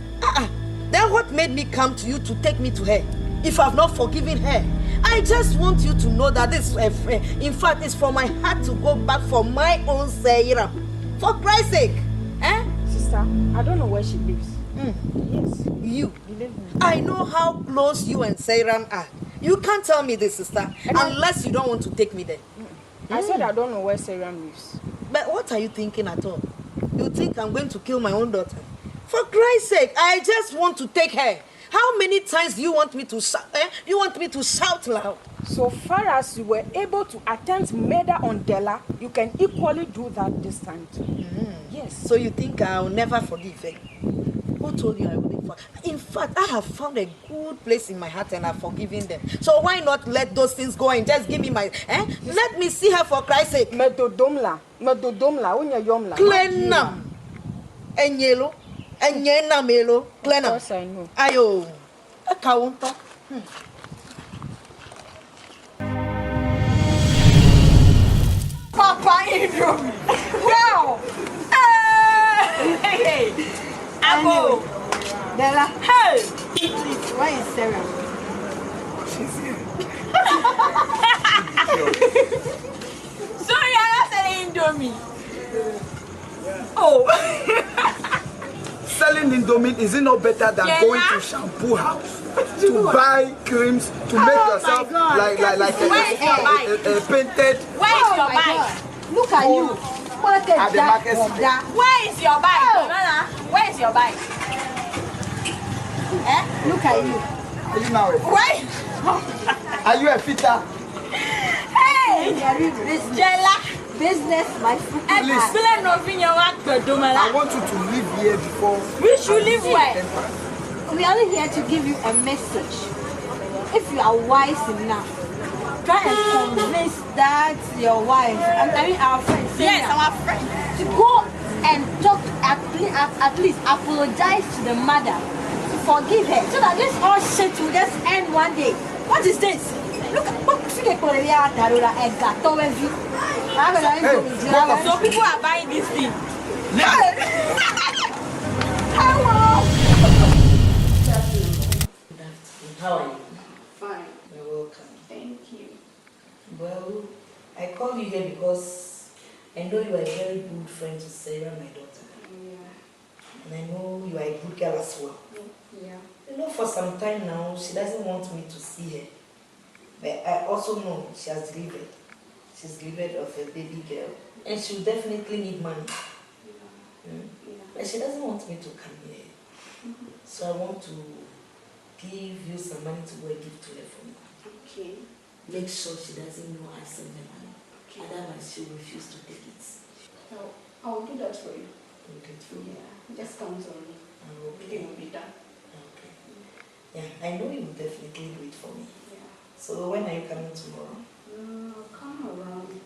Then what made me come to you to take me to her? If I've not forgiven her. I just want you to know that this, in fact, it's from my heart to go back for my own Serum. For Christ's sake. Sister, I don't know where she lives. Yes. You. I know how close you and Serum are. You can't tell me this, sister, unless you don't want to take me there. I said I don't know where Serum lives. But what are you thinking at all? You think I'm going to kill my own daughter? For Christ's sake, I just want to take her. How many times do you want me to shout? You want me to shout loud? So far as you were able to attempt murder on Della, you can equally do that this time too. Yes. So you think I'll never forgive her? Who told you I wouldn't forgive? In fact, I have found a good place in my heart and I've forgiven them. So why not let those things go and just give me my... Let me see her for Christ's sake. Medodomla, unya yomla. Clenam. Enyelo. Enyena melo. Clenam. Of course I know. Ayo. A counter. Papa Indomie. Wow. Hey. Abo. Della. Hey. Please, why is Sarah? She's here. Sorry, I'm not selling Indomie. Oh. Selling Indomie is it not better than going to shampoo house to buy creams to make yourself like a painted? Where is your bike? Look at you. At the market. Where is your bike? Where is your bike? Look at you. Are you married? Where? Are you a fitter? Hey! Jella. Business, my friend. Please. I want you to leave here before. We should leave where? We are here to give you a message. If you are wise enough, try and convince that your wife, I mean our friend, yes, our friend, to go and talk, at least apologize to the mother, to forgive her, so that this whole shit will just end one day. What is this? Look at what so people are buying this thing. How are you? Fine. You're welcome. Thank you. Well, I called you here because I know you are a very good friend to Sarah, my daughter. Yeah. And I know you are a good girl as well. Yeah. You know, for some time now, she doesn't want me to see her. But I also know she has delivered. She's delivered of a baby girl. And she'll definitely need money. But she doesn't want me to come here. So I want to give you some money to go and give to her for me. Okay. Make sure she doesn't know I sent the money. Okay. Otherwise she will refuse to take it. I'll do that for you. Okay. Yeah. Just count on me. Okay. It will be done. Okay. Yeah, I know you will definitely do it for me. Yeah. So when are you coming tomorrow? I'll come around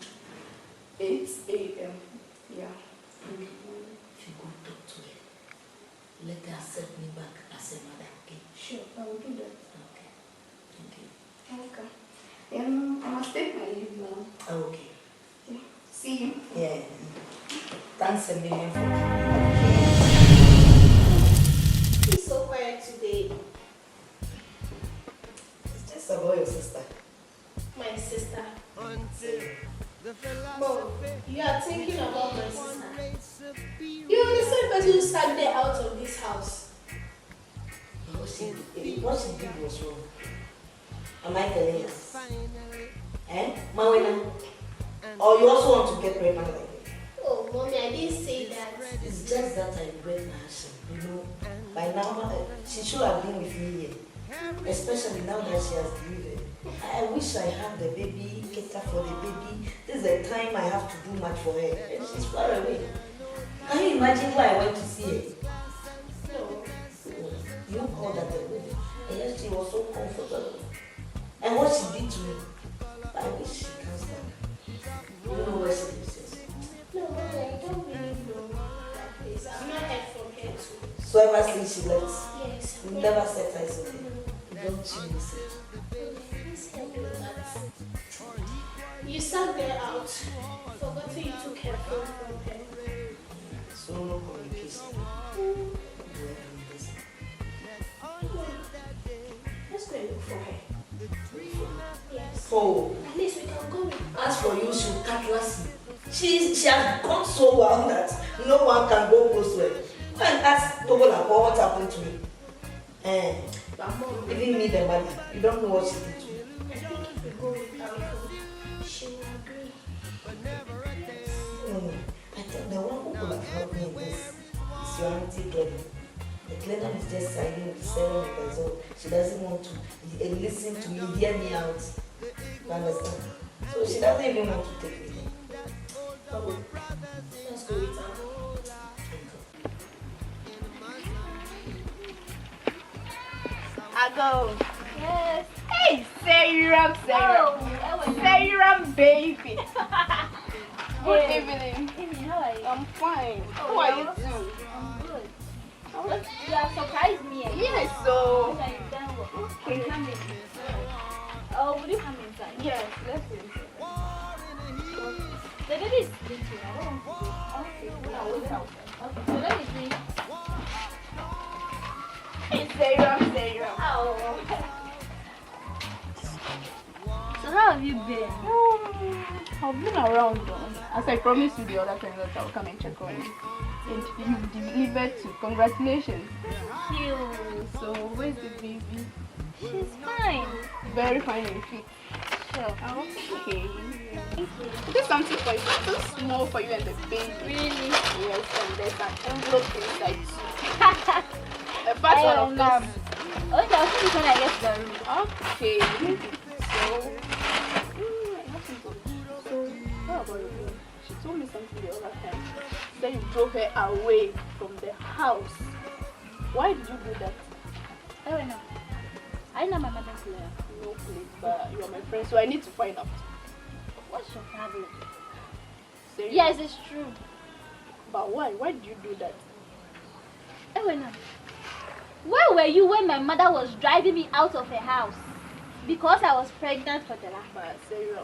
8 a.m. Yeah. Okay. If you go talk to her, let her accept me back as a mother, okay? Sure, I will do that. Okay. Thank you. Okay. I must take my leave now. Okay. Yeah. See you. Yeah. Thanks a million for coming. He's so quiet today. It's just about your sister. My sister. Mom, you are thinking about my sister. You are the same person who sat there out of this house. What she did was wrong. Am I telling you? Mawena? Or you also want to get pregnant like me? Oh, Mommy, I didn't say that. It's just that I regret my action. You know, by now, she should have been with me here. Especially now that she has delivered. I wish I had the baby, cater for the baby. This is the time I have to do much for her. And she's far away. Can you imagine why I went to see her? No. You called her the baby. And yet she was so comfortable. And what she did to me, I wish she comes back. You know where she is. No, Mommy, I don't really know that place. I've not heard from her too. So ever since she left, Yes. you never set eyes on her. Don't you listen? You sat there out, forgot you took her phone from her. So no communication. Let's go and look for her. Yes. For At least we can go with her. as for you, she'll cutlass you. She has gone so well that no one can go close to her. Go and ask Togo Lako what happened to me. But Mom, Even me, the mother, you don't know what she did to me. I think if we go with her, she will agree. No. I think the one who could have helped me in this is your auntie Glenn. The Glenn is just siding with Sarah because she doesn't want to listen to me, hear me out. You understand? So she doesn't even want to take it. Bubble, let's go with her. I go. Yes. Hey, Serum. Oh, Serum, baby. Good Hey. evening. Evening, how are you? I'm fine. Oh, How are yeah. you too? I'm good. You have surprised me again. Yes, so. Okay, you've done well. Okay. Come in. Oh, will you come inside? Yes, let's do it. The baby is sleeping. I don't want to go. I want to go. Okay, so let me see. Hey, Serum. Oh. So how have you been? I've been around though. As I promised you the other time that I'll come and check on you. And you've delivered too. Congratulations. Thank you. So, where's the baby? She's fine. Very fine and fit. Sure. Okay. Thank you. There's something for you. It's too small for you and the baby. Really? Yes, and there's an envelope inside too. A fast one of course. Okay, I'll see you when I get to the room. Okay. So, what about you? She told me something the other time. Then you drove her away from the house. Why did you do that? I don't know. I know my mother's lawyer. No, please, but you are my friend, so I need to find out. What's your problem? Seriously? Yes, it's true. But why? Why did you do that? Ewena, where were you when my mother was driving me out of her house? Because I was pregnant for the last. But Sarah,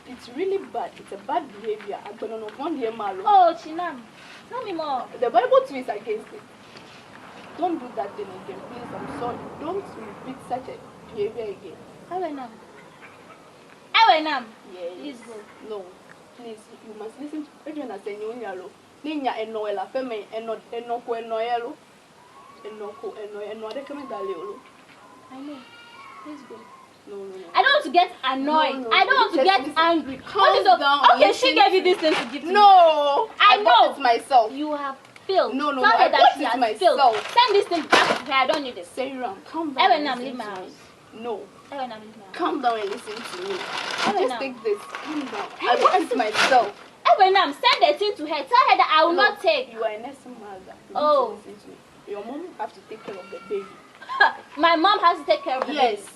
it's really bad. It's a bad behavior. I'm gonna not want to marry. Oh, Chinam, tell me more. The Bible too is against it. Don't do that thing again, please. I'm sorry. Don't repeat such a behavior again. Ewena, Yes. please go. No, please. You must listen to everyone as saying you Ninya enoela feme enoko enoyelo enoko eno de kame dalelo. I know. Please go. No. I don't want to get annoyed. No, I don't want to get listen. angry. Calm down. Okay, she gave you this thing to give to me. No, I bought know. it myself. You have failed. No, Tell I her that bought she it has myself. failed. Send this thing back to her. I don't need it. Sarah, calm down. Ewena, and leave my listen to me. house. No. Ewena, leave my house. Calm down and listen to me. Ewena. Just take this. Calm down. I bought it myself. Ewena, send the thing to her. Tell her that I will not take. You are a nursing mother. You Oh. need to listen to me. Your mom have to take care of the baby. My mom has to take care of the Yes. baby.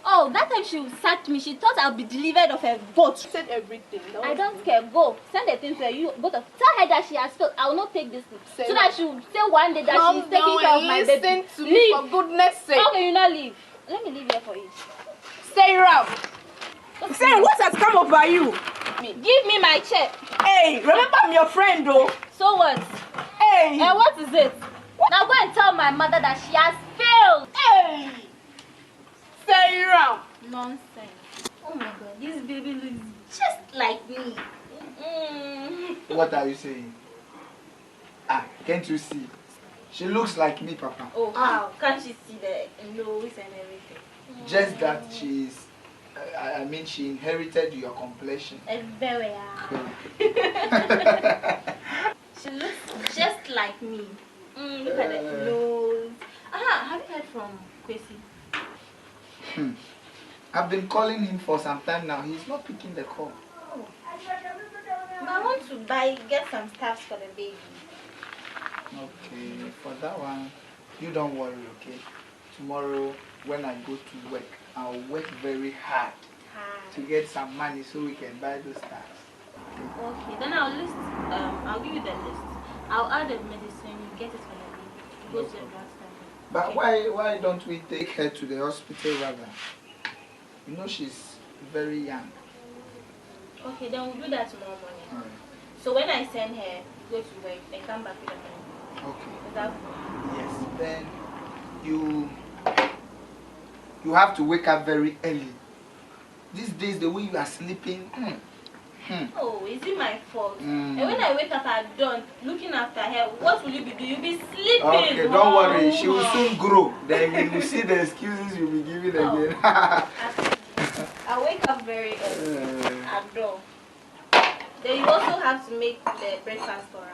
Oh, that time she sacked me. She thought I'll be delivered of her boat. She said everything. I don't care. Go. Send the thing to her. You both of. Tell her that she has failed. I will not take this thing. Say so what? that she will say one day that Calm she's taking down care of and my listen baby. to me Leave. for goodness sake. Okay, you not leave. Let me leave here for you. Sarah! Sarah, what has come over you? Give me my check. Hey, remember I'm your friend though. So what? Hey! And what is it? Now go and tell my mother that she has failed. Hey! Sarah! Nonsense. Oh my god, this baby looks just like me. What are you saying? Ah, can't you see? She looks like me, Papa. Oh, how? Can't you see the nose and everything? Just that she's, I mean, she inherited your complexion. Very She looks just like me. Look at the nose. Have you heard from Kwesi? I've been calling him for some time now. He's not picking the call. Oh. But I want to get some stuff for the baby. Okay, for that one, you don't worry, okay? Tomorrow, when I go to work, I'll work very hard to get some money so we can buy those stuff. Okay, then I'll give you the list. I'll add the medicine, you get it for the baby. Go to the drugstore. But why don't we take her to the hospital rather? You know she's very young. Okay, then we'll do that tomorrow morning. All right. So when I send her, go to work, then come back with the money. Okay. Is that fine? Yes. Then you have to wake up very early. These days, the way you are sleeping. Oh, is it my fault? Mm. And when I wake up at dawn, looking after her, what will you be doing? You'll be sleeping. Okay, don't worry. She will soon grow. Then we will see the excuses you'll be giving again. I wake up very early at dawn. Then you also have to make the breakfast for us.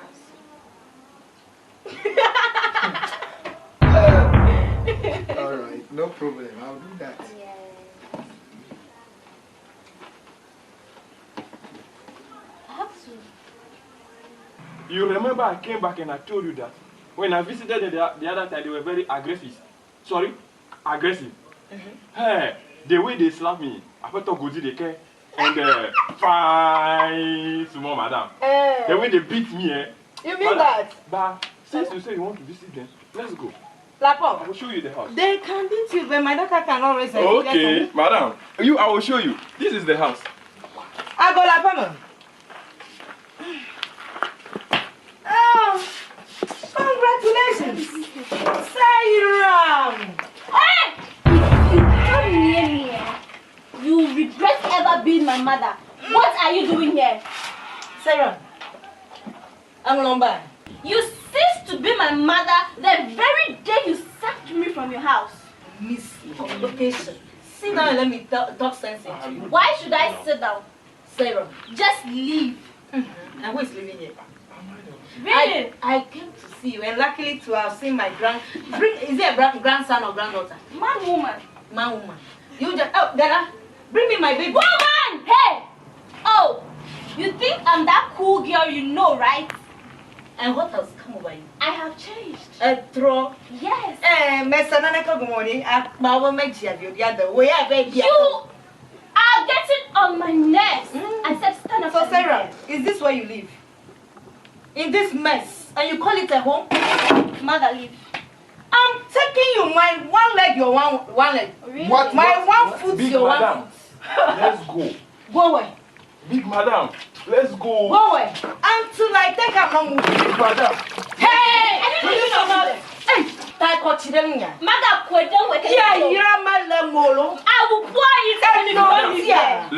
All right, no problem. I'll do that. Yeah. You remember I came back and I told you that when I visited them the other time, they were very aggressive. Sorry? Aggressive. Hey, the way they slapped me, I thought Goji they care. And fine, small madam. The way they beat me, You mean that? But since you say you want to visit them, let's go. Lapo. I will show you the house. They can beat you, but my daughter can always say. Okay, madam. I will show you. This is the house. I go Lapo. Oh, congratulations. Sayram. Hey! You come near me. You regret ever being my mother. What are you doing here? Sayram. I'm Lomba. You ceased to be my mother the very day you sacked me from your house. Miss Location. Sit down and let me talk sense into you. Why should I sit down? Sayram. Just leave. And who is living here? Really? I came to see you, and luckily to have seen my is it a grandson or granddaughter? Man, woman. Man, woman. You just, Della, bring me my baby. Woman! Hey! Oh, you think I'm that cool girl you know, right? And what has come over you? I have changed. Throw. Yes. Good morning. You are getting on my nerves. I said stand up. So Sarah, is this where you live? In this mess, and you call it a home? Mother, leave. I'm taking you my one leg, your one leg. Really? What? My one foot, Big your madam. one foot. Let's go. Go away. Big madam. Let's go. Go away. Until I take a long Big madam. Hey! I didn't know about it. Hey! Mother, quit down with it. Yeah, you're my lemolo. I will pour it in the morning.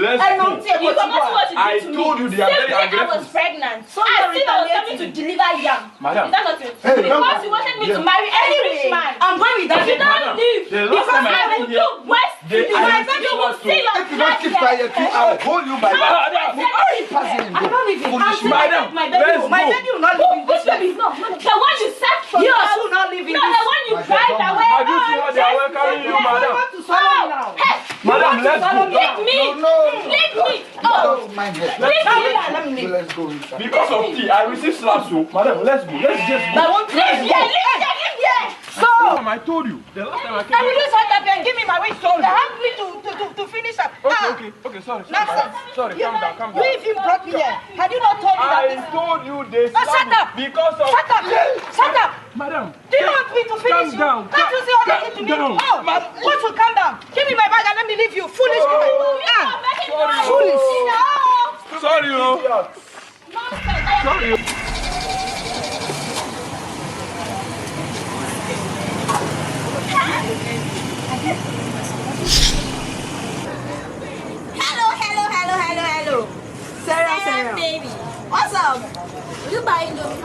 Let's go. You forgot what you did I to me. told you they are very I aggressive. was pregnant. So I you're still was coming to retaliating. deliver yam. Madam. Is that not it? Hey, Because you wanted me to marry any rich man. I'm going with that. If you don't Madam, leave, the last because time I I came will here, do worse to they- you. I I will bet you see will what see to- your If you don't keep quiet, I will hold you by Madam. the I'm not leaving. Until I Madam, take my baby. let's My go. baby will not live in Which this baby? No, the one you sacked from Yours the house. will not live in No, this. the one you drive away. Have you seen how they are welcoming you, madam? want to swallow me now. Hey, Madam, let's go. leave me. No. Leave me. Oh, Don't mind it. leave me. Let me leave. Let's go inside. Because of tea, I received slaps. So, madam, let's go. Let's just go. I want to Leave here, leave here, leave here. So, Madam, I told you. The last time I I came will here. just hand up and give me my waist shoulder. Help me to finish up. Okay, sorry. Nonsense. Sorry, calm down. You even brought me here. Had you not told me that I this... told you they Oh, shut slapped up. me because of... Shut up! Shut up! Madam. Do you want me to finish you? Calm down. Can't you see all that to me? Calm down. Oh, what will calm down? Give me my bag and let me leave you. Foolish woman. Foolish. Sorry, oh. Sorry. Hello. Sarah. Baby. What's up? You buy Indomie?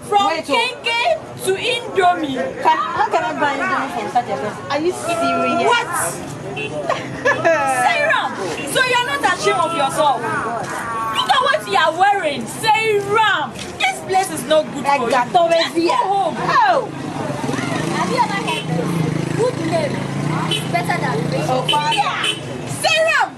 From Kenke to Indomie. How can I buy Indomie from such a person? Are you serious? What? Sayram, so you're not ashamed of yourself? Look at what you are wearing. Sayram, this place is not good for you. Just go home. Oh! Have you ever heard this? Good name is better than rich. Yeah. Sayram,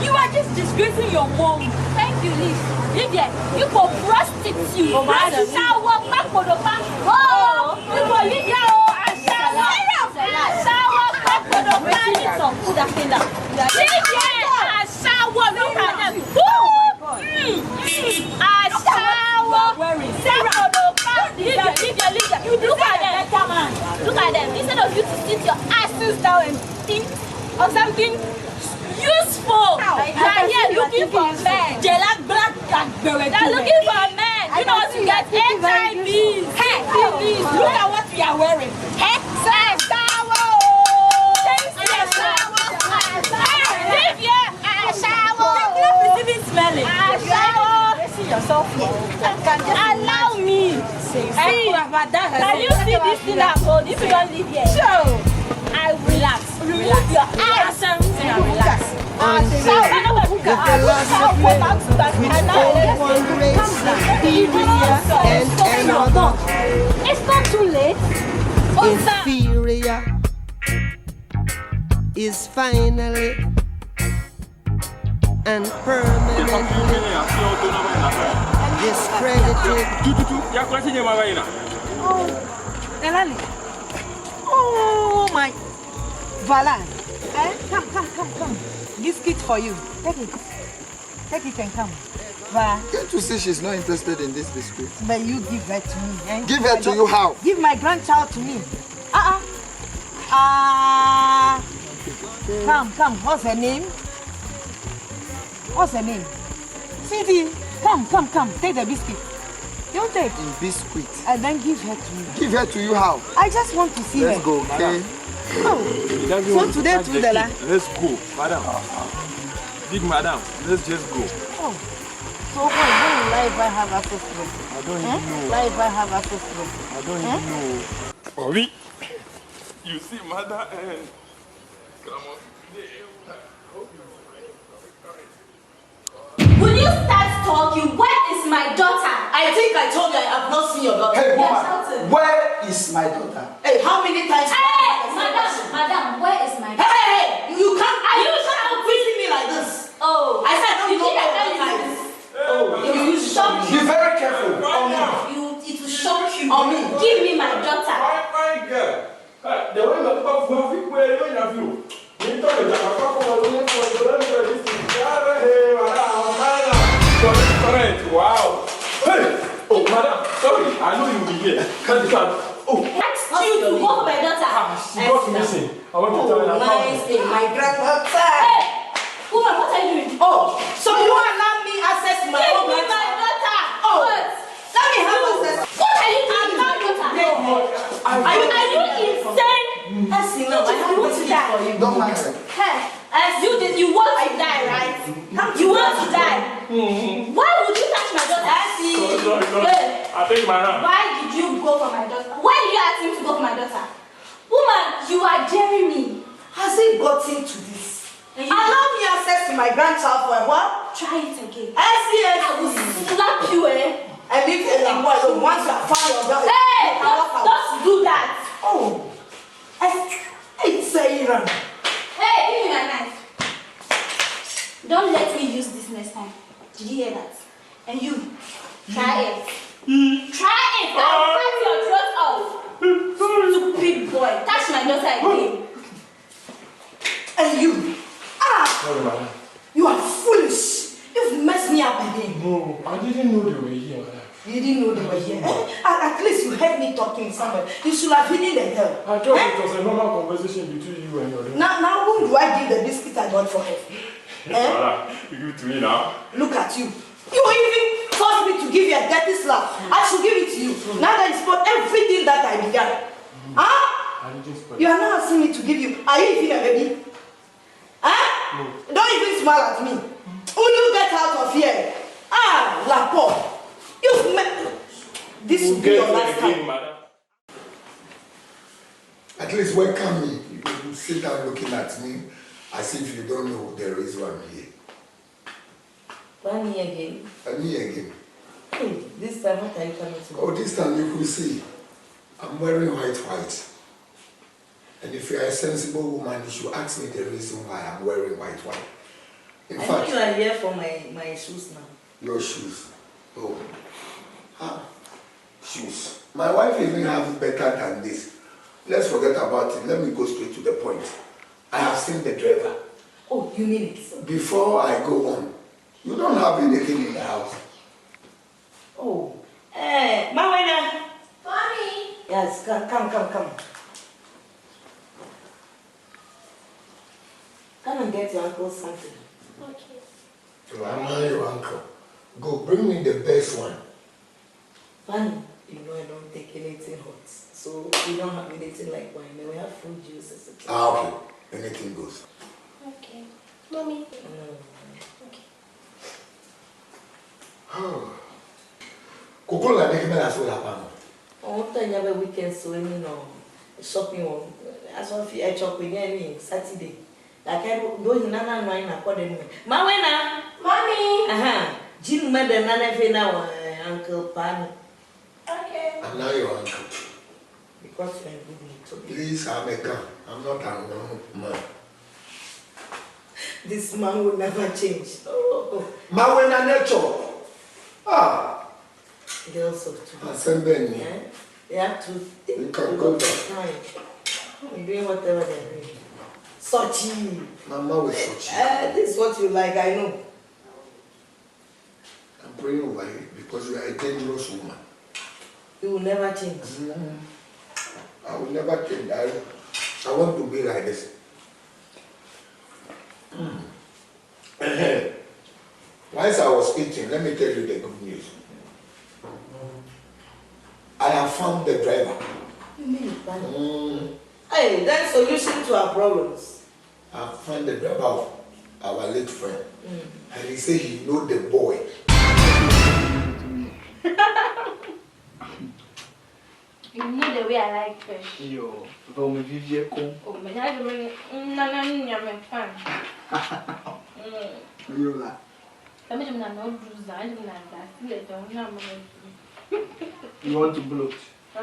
you are just disgracing your mom. Thank you, Liv. Lydia, you for prostitute. Oh, shower, back for the back. Oh, you for Lydia. Shower, back for the back. Lydia, shower, look at them. Lydia, you look at them. Look at them. Instead of you to sit your asses down and think of something useful. You are here looking for men. They're looking for men. You know what to get HIV. Look at what we are wearing. Smelling. Allow me. Can you see this thing at home? If you don't live here, I relax. Remove your eyes and relax. It's not too late. Inferior is finally and permanently discredited. Oh, Elali. Oh my. Vala. Come. Biscuit for you. Take it and come. Vala. Can't you see she's not interested in this biscuit? But you give her to me. Eh? Give her to you how? Give my grandchild to me. Come. What's her name? Cindy, come. Take the biscuit. Don't take. In biscuit. And then give her to me. Give her to you how? I just want to see her. Let's go, okay? Oh. So today too, Dela. Let's go, madam. Big madam, let's just go. Oh. So when will I have access to it? I don't even know. I have access to it? I don't even know. Ori, you see mother and come on. Will you start talking? Where is my daughter? I think I told you I have not seen your daughter. Hey, woman, where is my daughter? Hey, how many times? Hey, madam, where is my daughter? Hey, you can't. Are you treating me like this? Oh, I said don't go like this. Oh, it will shock you. Be very careful. It will shock you. On me. Give me my daughter. My girl. The way the fuck will be where you have you. You told me that I fuck over the wow. Hey! Oh, madam, sorry, I know you'll be here. Can't you come? Oh, asked you to go for my daughter. She got missing. I want to tell you that. Nice thing, my granddaughter. Hey! Woman, what are you doing? Oh, so you allow me access to my own Give me my daughter. Oh, What? let me have access. What are you doing with my daughter? Are you insane? No, I have to die for you. Don't mind her. Hey, as you want to die, right? You want to die. Why would you touch my daughter? Sorry. I think my hand. Why did you go for my daughter? Why did you ask him to go for my daughter? Woman, you are daring me. Has it gotten to this? Allow me access to my grandchild for a while. Try it again. I will slap you, eh? And leave it alone. Once you have found your girl. Hey, don't do that. Oh, it's Iran. Hey, give me my knife. Don't let me use this next time. Did you hear that? And you, try it. Try it. I'll cut your throat off. Stupid boy. Touch my daughter again. And you, Sorry, madam. you are foolish. You've messed me up again. No, I didn't know they were here, madam. You didn't know they were here. At least you heard me talking somewhere. You should have hidden the girl. I thought it was a normal conversation between you and your daughter. Now whom do I give the biscuit I got for her? Madam, you give it to me now. Look at you. You even forced me to give you a dirty slap. I should give it to you. Now that you spoke everything that I began. I didn't spoil. You are now asking me to give you. Are you even a baby? No. Don't even smile at me. Will you get out of here? Lapo. You've met. This will be your last time. Madam. At least welcome me. You sit down looking at me as if you don't know the reason why I'm here. Me again. Me again. Hey, this time what are you coming to? Oh, this time you could see. I'm wearing white. And if you are a sensible woman, you should ask me the reason why I'm wearing white. In fact, think you are here for my shoes now. Your shoes. Oh. Shoes. My wife even has better than this. Let's forget about it. Let me go straight to the point. I have seen the driver. Oh, you mean it? Before I go on, you don't have anything in the house. Oh. Mawena. Mommy. Yes, come. Come and get your uncle something. Okay. So I'm not your uncle. Go, bring me the best one. Funny, you know I don't take anything hot. So we don't have anything like wine. We have fruit juices. Okay. Anything goes. Okay. Mommy. Coco la deke me la so la pa. On tell you have a weekend so you know shopping on as of I chop with any Saturday. Like I do nana no na kwa dem. Mawena. Mommy. Jim mother nana fe na Uncle Pan. Okay. I'm not your uncle. Because you're good. Please, I'm a gun. I'm not a normal man. This man will never change. Oh. Mawena nature. Ah. Girls of today. Assembly. Yeah? They have to take You can go back. time. And doing whatever they're doing. Sochi. Mama was Sochi. This is what you like, I know. I'm praying over you because you are a dangerous woman. You will never change. I will never change. I want to be like this. Whilst I was eating, let me tell you the good news. I have found the driver. You mean it, Hey, that's solution to our problems. I have found the driver of our late friend. And he said he know the boy. You know the way I like fish. Yo, vamos viver com. Oh, mas I don't know, fan. You lá. I'm not no bruise, I'm not that. You want to blow? I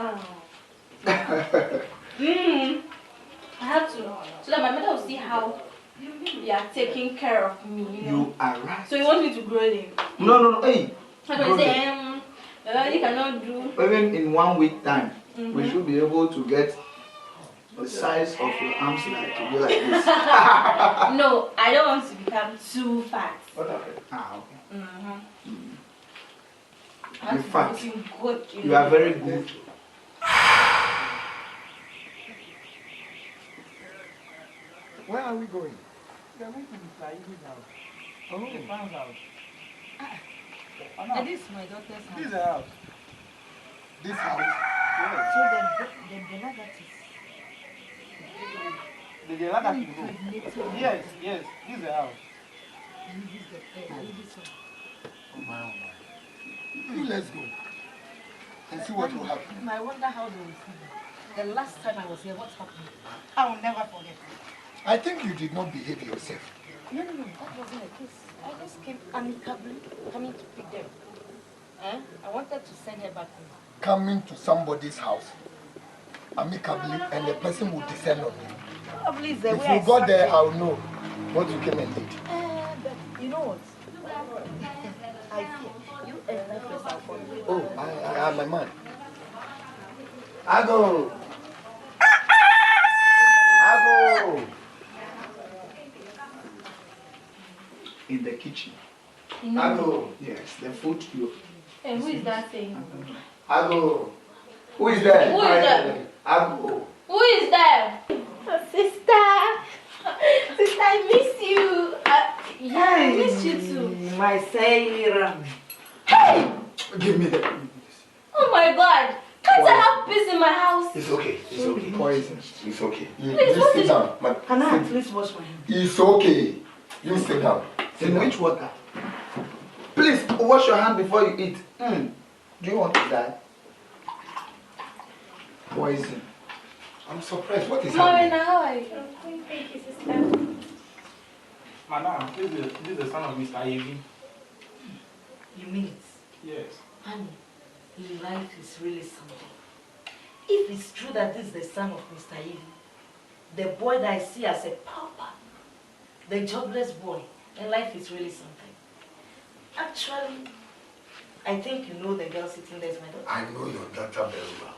have to, so that my mother will see how you are taking care of me, you know. You are right. So you want me to grow them? No. Hey. I'm going to say, you cannot do. Even in 1 week time, Mm-hmm. we should be able to get the size of your arms like to be like this. No, I don't want to become too fat. What happened? Ah, okay. I'm In fact, good, you are very good. Where are we going? We are going to Mr. Ibu's house. Oh. The farm's house. This is my daughter's house. This is a house. This house? Yes. So the Bella that is The Jela that you know. Yes. This is a house. Oh my. Let's go and see what will happen. I wonder how they will see me. The last time I was here, what happened? I will never forget. I think you did not behave yourself. No, that wasn't the case. I just came amicably coming to pick them. I wanted to send her back home. Coming to somebody's house amicably and the person will descend on you. Probably is the If way you got there, I'll know what you came and did. But you know what? I fear you enter first and foremost. Oh, I am a man. I go. In the kitchen. Hello. Yes, the food you. And who is that saying? Hello. Who is there? Who is there? Hello. Who is there? Sister, I miss you. Yeah, I miss you too. My Sarah. Hey! Give me that. Oh my God! Can't I have peace in my house? It's okay. It's okay. Poison. It's okay. Please, Just sit down. Can I at least wash my hands? It's okay. You sit down. In which water? Please wash your hand before you eat. Do you want to die? Poison. I'm surprised. What is Marina, happening? how are you? Thank you, sister. Madam, this is the son of Mr. Ivy. You mean it? Yes. Honey, life is really something. If it's true that this is the son of Mr. Ivy, the boy that I see as a pauper, the jobless boy, and life is really something. Actually, I think you know the girl sitting there is my daughter. I know your daughter very well.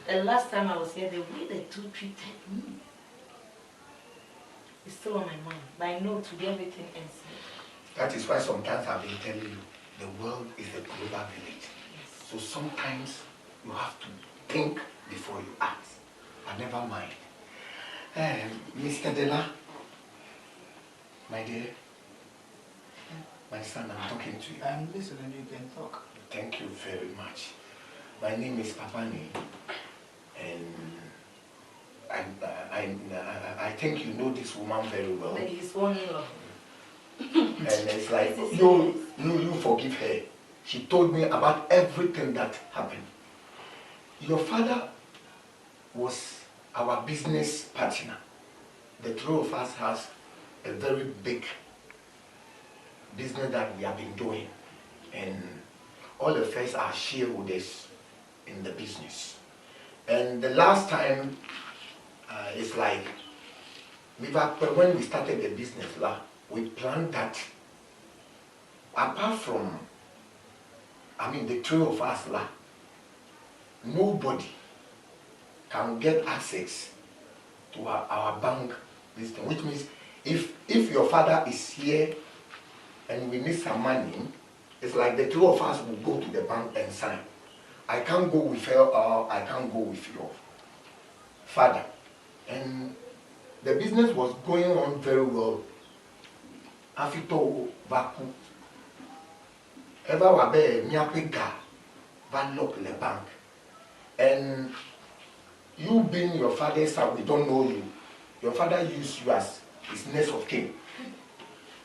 The last time I was here, the way the two treated me is still on my mind. But I know today everything ends here. That is why sometimes I've been telling you, the world is a global village. Yes. So sometimes you have to think before you act. But never mind. Mr. Dela, my dear, my son, I'm talking to you. I'm listening, you can talk. Thank you very much. My name is Papani, and I think you know this woman very well. Like his own in-law. And it's like, you forgive her. She told me about everything that happened. Your father was our business partner. The three of us has a very big business that we have been doing. And all of us are shareholders in the business. And the last time, it's like When we started the business, we planned that apart from, the three of us, nobody can get access to our bank system, which means if your father is here and we need some money, it's like the two of us will go to the bank and sign. I can't go with her or I can't go with your father. And the business was going on very well. Afito vacu. Ever wabe nyapega van lock the bank. And you being your father's son, we don't know you. Your father used you as his next of kin.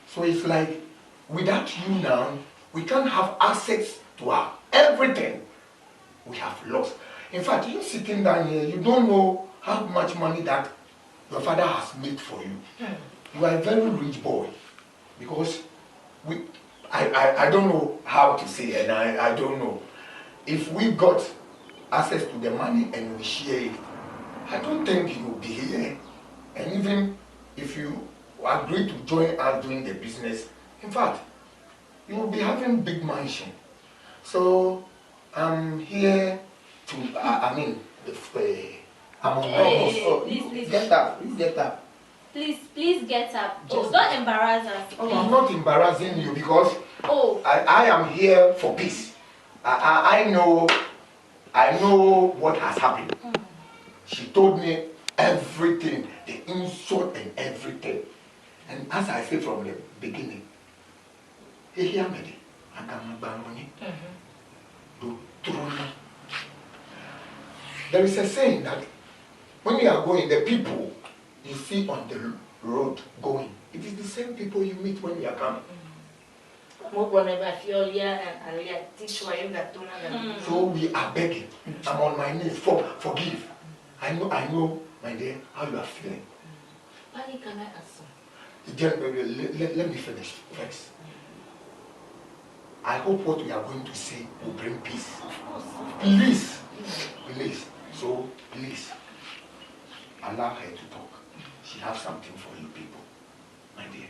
So it's like, without you now, we can't have access to our everything we have lost. In fact, you sitting down here, you don't know how much money that your father has made for you. You are a very rich boy. Because I don't know how to say, and I don't know. If we got access to the money and we share it, I don't think you will be here. And even if you agree to join us doing the business, in fact, you will be having big mansion. So I'm here to, I'm on my Please. Get up, please get up. Please get up. Oh, don't embarrass us. Oh, I'm not embarrassing you because Oh. I am here for peace. I know what has happened. She told me everything, the insult and everything. And as I said from the beginning, there is a saying that when you are going, the people you see on the road going, it is the same people you meet when you are coming. So we are begging. I'm on my knees. Forgive. I know, my dear, how you are feeling. Can I ask Let me finish first. I hope what we are going to say will bring peace. Please. So please, allow her to talk. She has something for you people, my dear.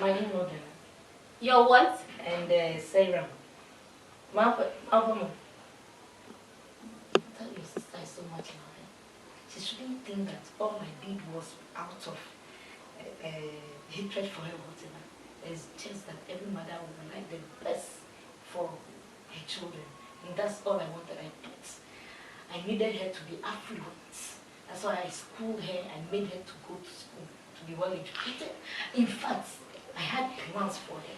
My name is Odin. Your what? And Sarah. Tell your sister so much now. She shouldn't think that all I did was out of hatred for her or whatever. It's just that every mother would like the best for her children. And that's all I wanted. I needed her to be affluent. That's why I schooled her and made her to go to school, to be well educated. In fact, I had plans for her.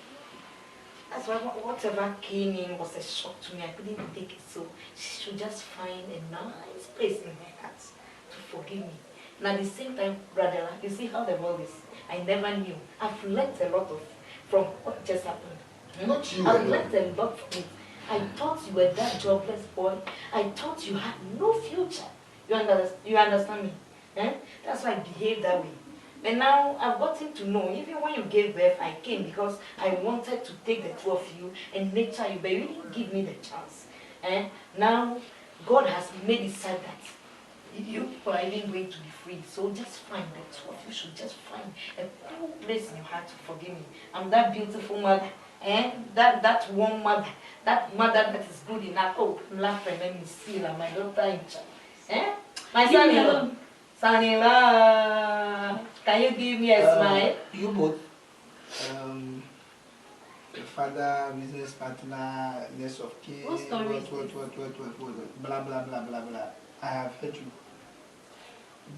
That's why whatever came in was a shock to me. I couldn't take it. So she should just find a nice place in her heart to forgive me. And at the same time, Brother, you see how the world is. I never knew. I've learned a lot from what just happened. Not you. I've learned a lot from it. I thought you were that jobless boy. I thought you had no future. You understand me? Eh? That's why I behaved that way. And now I've gotten to know, even when you gave birth, I came because I wanted to take the two of you and nurture you, but you didn't give me the chance. Eh? Now, God has made it so that you people are even going to be free. So just find the two of you should just find a cool place in your heart to forgive me. I'm that beautiful mother. That one mother, that mother that is good enough. Oh, laugh and let me see my daughter in child. My son-in-law. Son-in-law. Can you give me a smile? You both. The father, business partner, next of kin. What story is what, blah, blah, blah, blah, blah. I have heard you.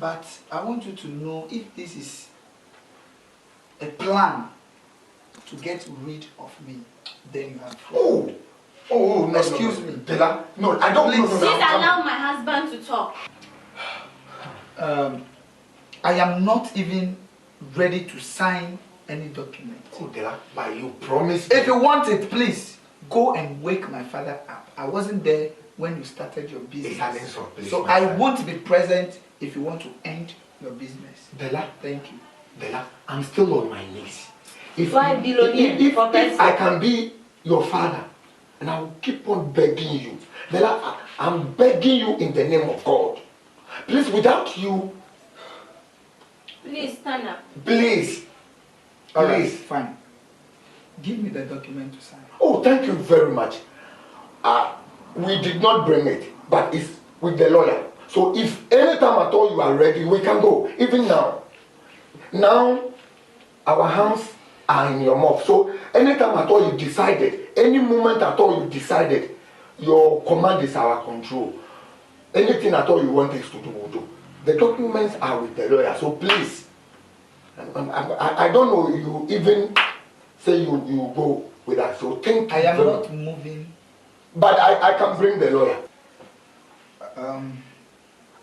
But I want you to know if this is a plan to get rid of me, then you have. No, excuse me, Bella. No, I don't. Please allow my husband to talk. I am not even ready to sign any document. Oh, Bella, but you promised. If you want it, please go and wake my father up. I wasn't there when you started your business, so I won't be present if you want to end your business. Bella, thank you. Bella, I'm still on my knees. If if I can be your father, and I will keep on begging you, Bella, I'm begging you in the name of God. Please, without you, Please stand up. Please. All right, Please. fine. Give me the document to sign. Oh, thank you very much. We did not bring it, but it's with the lawyer. So if anytime at all you are ready, we can go. Even now. Now, our hands are in your mouth. So anytime at all you decided, any moment at all you decided, your command is our control. Anything at all you want us to do, we'll do. The documents are with the lawyer. So please, I don't know, you even say you go with us. So think. I am not moving. But I can bring the lawyer.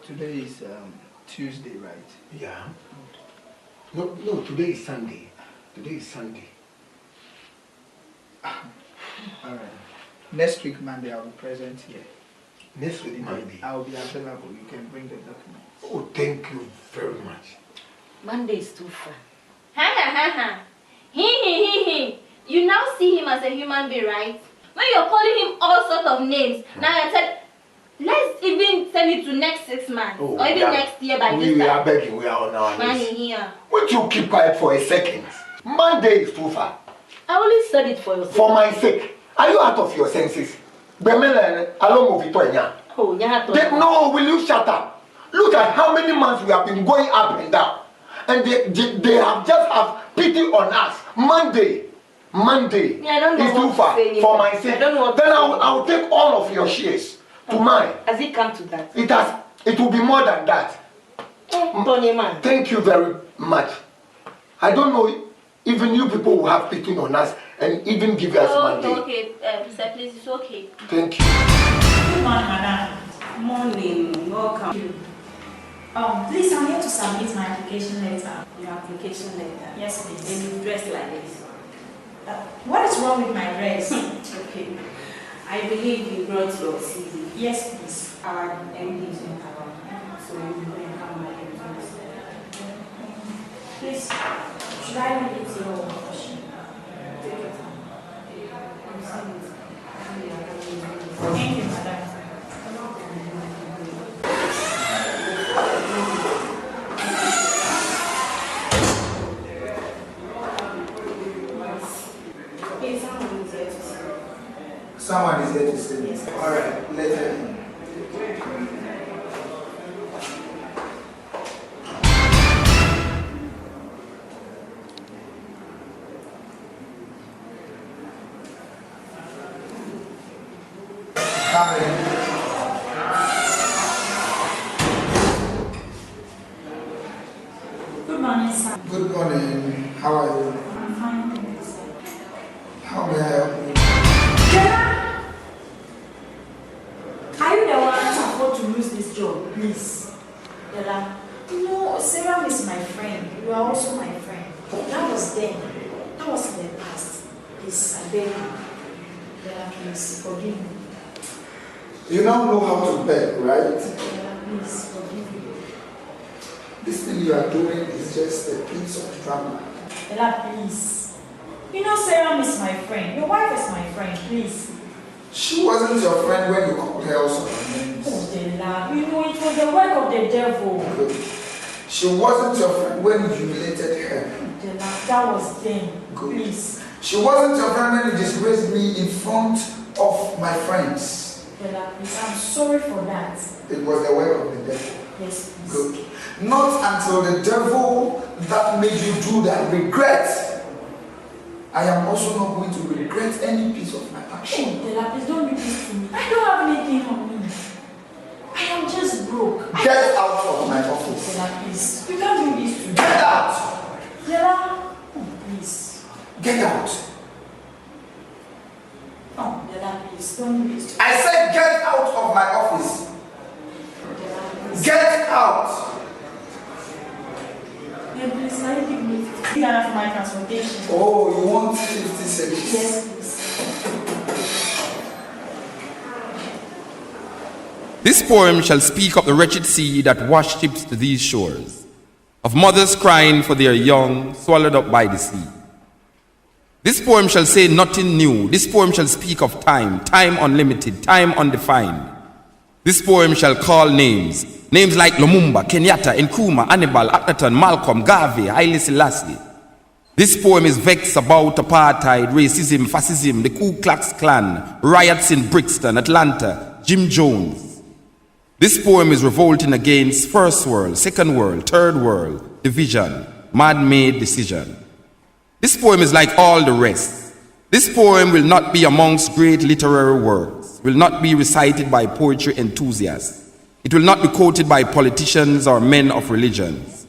Today is Tuesday, right? Yeah. No, today is Sunday. Today is Sunday. All right. Next week, Monday, I'll be present here. Next week, Monday? I'll be available. You can bring the documents. Oh, thank you very much. Monday is too far. He. You now see him as a human being, right? When you're calling him all sorts of names, now I said, let's even send it to next 6 months. Oh, or even next year by this time. We are begging, we are on our Money knees. here. Won't you keep quiet for a second? Monday is too far. I only said it for your sake. For my sake. Are you out of your senses? No, will you shut up? Look at how many months we have been going up and down. And they have just have pity on us. Monday is too far for my sake. Then I'll take all of your shares to mine. Has it come to that? It will be more than that. Thank you very much. I don't know, even you people will have pity on us and even give us money. Okay, sir, please, it's okay. Thank you. Good morning, madam. Morning, welcome. Please, I'm here to submit my application letter. Your application letter? Yes, please. And you dress like this? What is wrong with my dress? Okay. I believe you brought your CV. Yes, please. Our MD is not around, so you can come back and do this. Please, should I read it to your question? Take your time. Thank you, madam. Someone is here to see me. All right, let her in. Come in. Good morning, sir. Good morning. How are you? I'm fine, thank you, sir. How may I help you? Are you the one who afford to lose this job, please? Della? No, Sarah is my friend. You are also my friend. That was then. That was in the past. Please, I beg you. Della, please, forgive me. You now know how to beg, right? Della, please, forgive me. This thing you are doing is just a piece of drama. Della, please. You know Sarah is my friend. Your wife is my friend, please. She wasn't your friend when you called her some names. Oh, Della, you know it was the work of the devil. Good. She wasn't your friend when you humiliated her. Della, that was then. Good. Please. She wasn't your friend when you disgraced me in front of my friends. Della, please, I'm sorry for that. It was the work of the devil. Yes, please. Good. Not until the devil that made you do that regret. I am also not going to regret any piece of my action. Oh, Della, please don't do this to me. I don't have anything on me. I am just broke. Get out of my office. Della, please. You can't do this to me. Get out. Della, oh, please. Get out. Oh, Della, please. Don't do this to me. I said get out of my office. Get out. Yeah, please, can you give me 50 Ghana for my transportation? Oh, you want 50 cedis? Yes, please. This poem shall speak of the wretched sea that washed ships to these shores, of mothers crying for their young swallowed up by the sea. This poem shall say nothing new. This poem shall speak of time, time unlimited, time undefined. This poem shall call names. Names like Lumumba, Kenyatta, Nkrumah, Hannibal, Akhenaton, Malcolm, Garvey, Haile Selassie. This poem is vexed about apartheid, racism, fascism, the Ku Klux Klan, riots in Brixton, Atlanta, Jim Jones. This poem is revolting against first world, second world, third world, division, man-made decision. This poem is like all the rest. This poem will not be amongst great literary works, will not be recited by poetry enthusiasts. It will not be quoted by politicians or men of religions.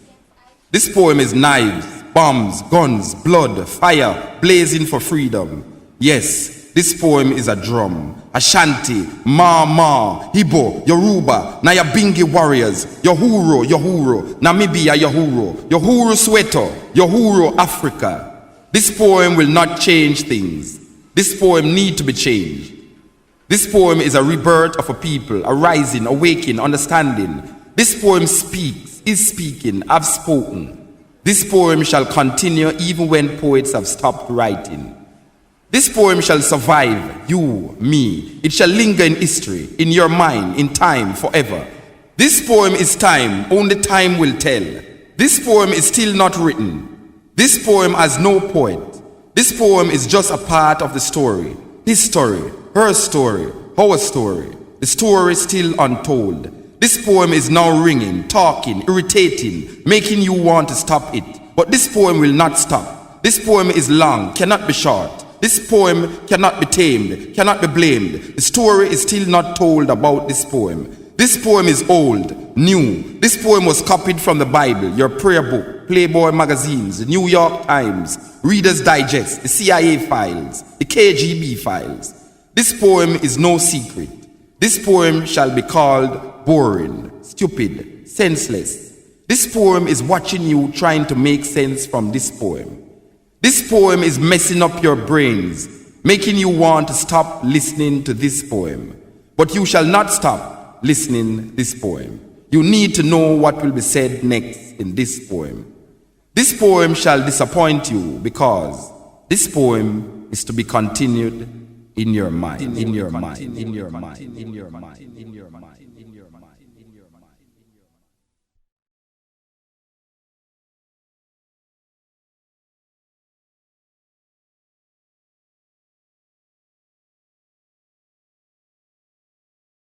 This poem is knives, bombs, guns, blood, fire, blazing for freedom. Yes, this poem is a drum. Ashanti, Ma, Igbo, Yoruba, Nyabingi warriors, Yohuro, Namibia, Yohuro Soweto, Yohuro Africa. This poem will not change things. This poem need to be changed. This poem is a rebirth of a people, a rising, awakening, understanding. This poem speaks, is speaking, have spoken. This poem shall continue even when poets have stopped writing. This poem shall survive, you, me. It shall linger in history, in your mind, in time, forever. This poem is time, only time will tell. This poem is still not written. This poem has no poet. This poem is just a part of the story. His story, her story, our story. The story is still untold. This poem is now ringing, talking, irritating, making you want to stop it. But this poem will not stop. This poem is long, cannot be short. This poem cannot be tamed, cannot be blamed. The story is still not told about this poem. This poem is old, new. This poem was copied from the Bible, your prayer book, Playboy magazines, the New York Times, Reader's Digest, the CIA files, the KGB files. This poem is no secret. This poem shall be called boring, stupid, senseless. This poem is watching you trying to make sense from this poem. This poem is messing up your brains, making you want to stop listening to this poem. But you shall not stop listening this poem. You need to know what will be said next in this poem. This poem shall disappoint you because this poem is to be continued in your mind, in your mind, in your mind, in your mind, in your mind.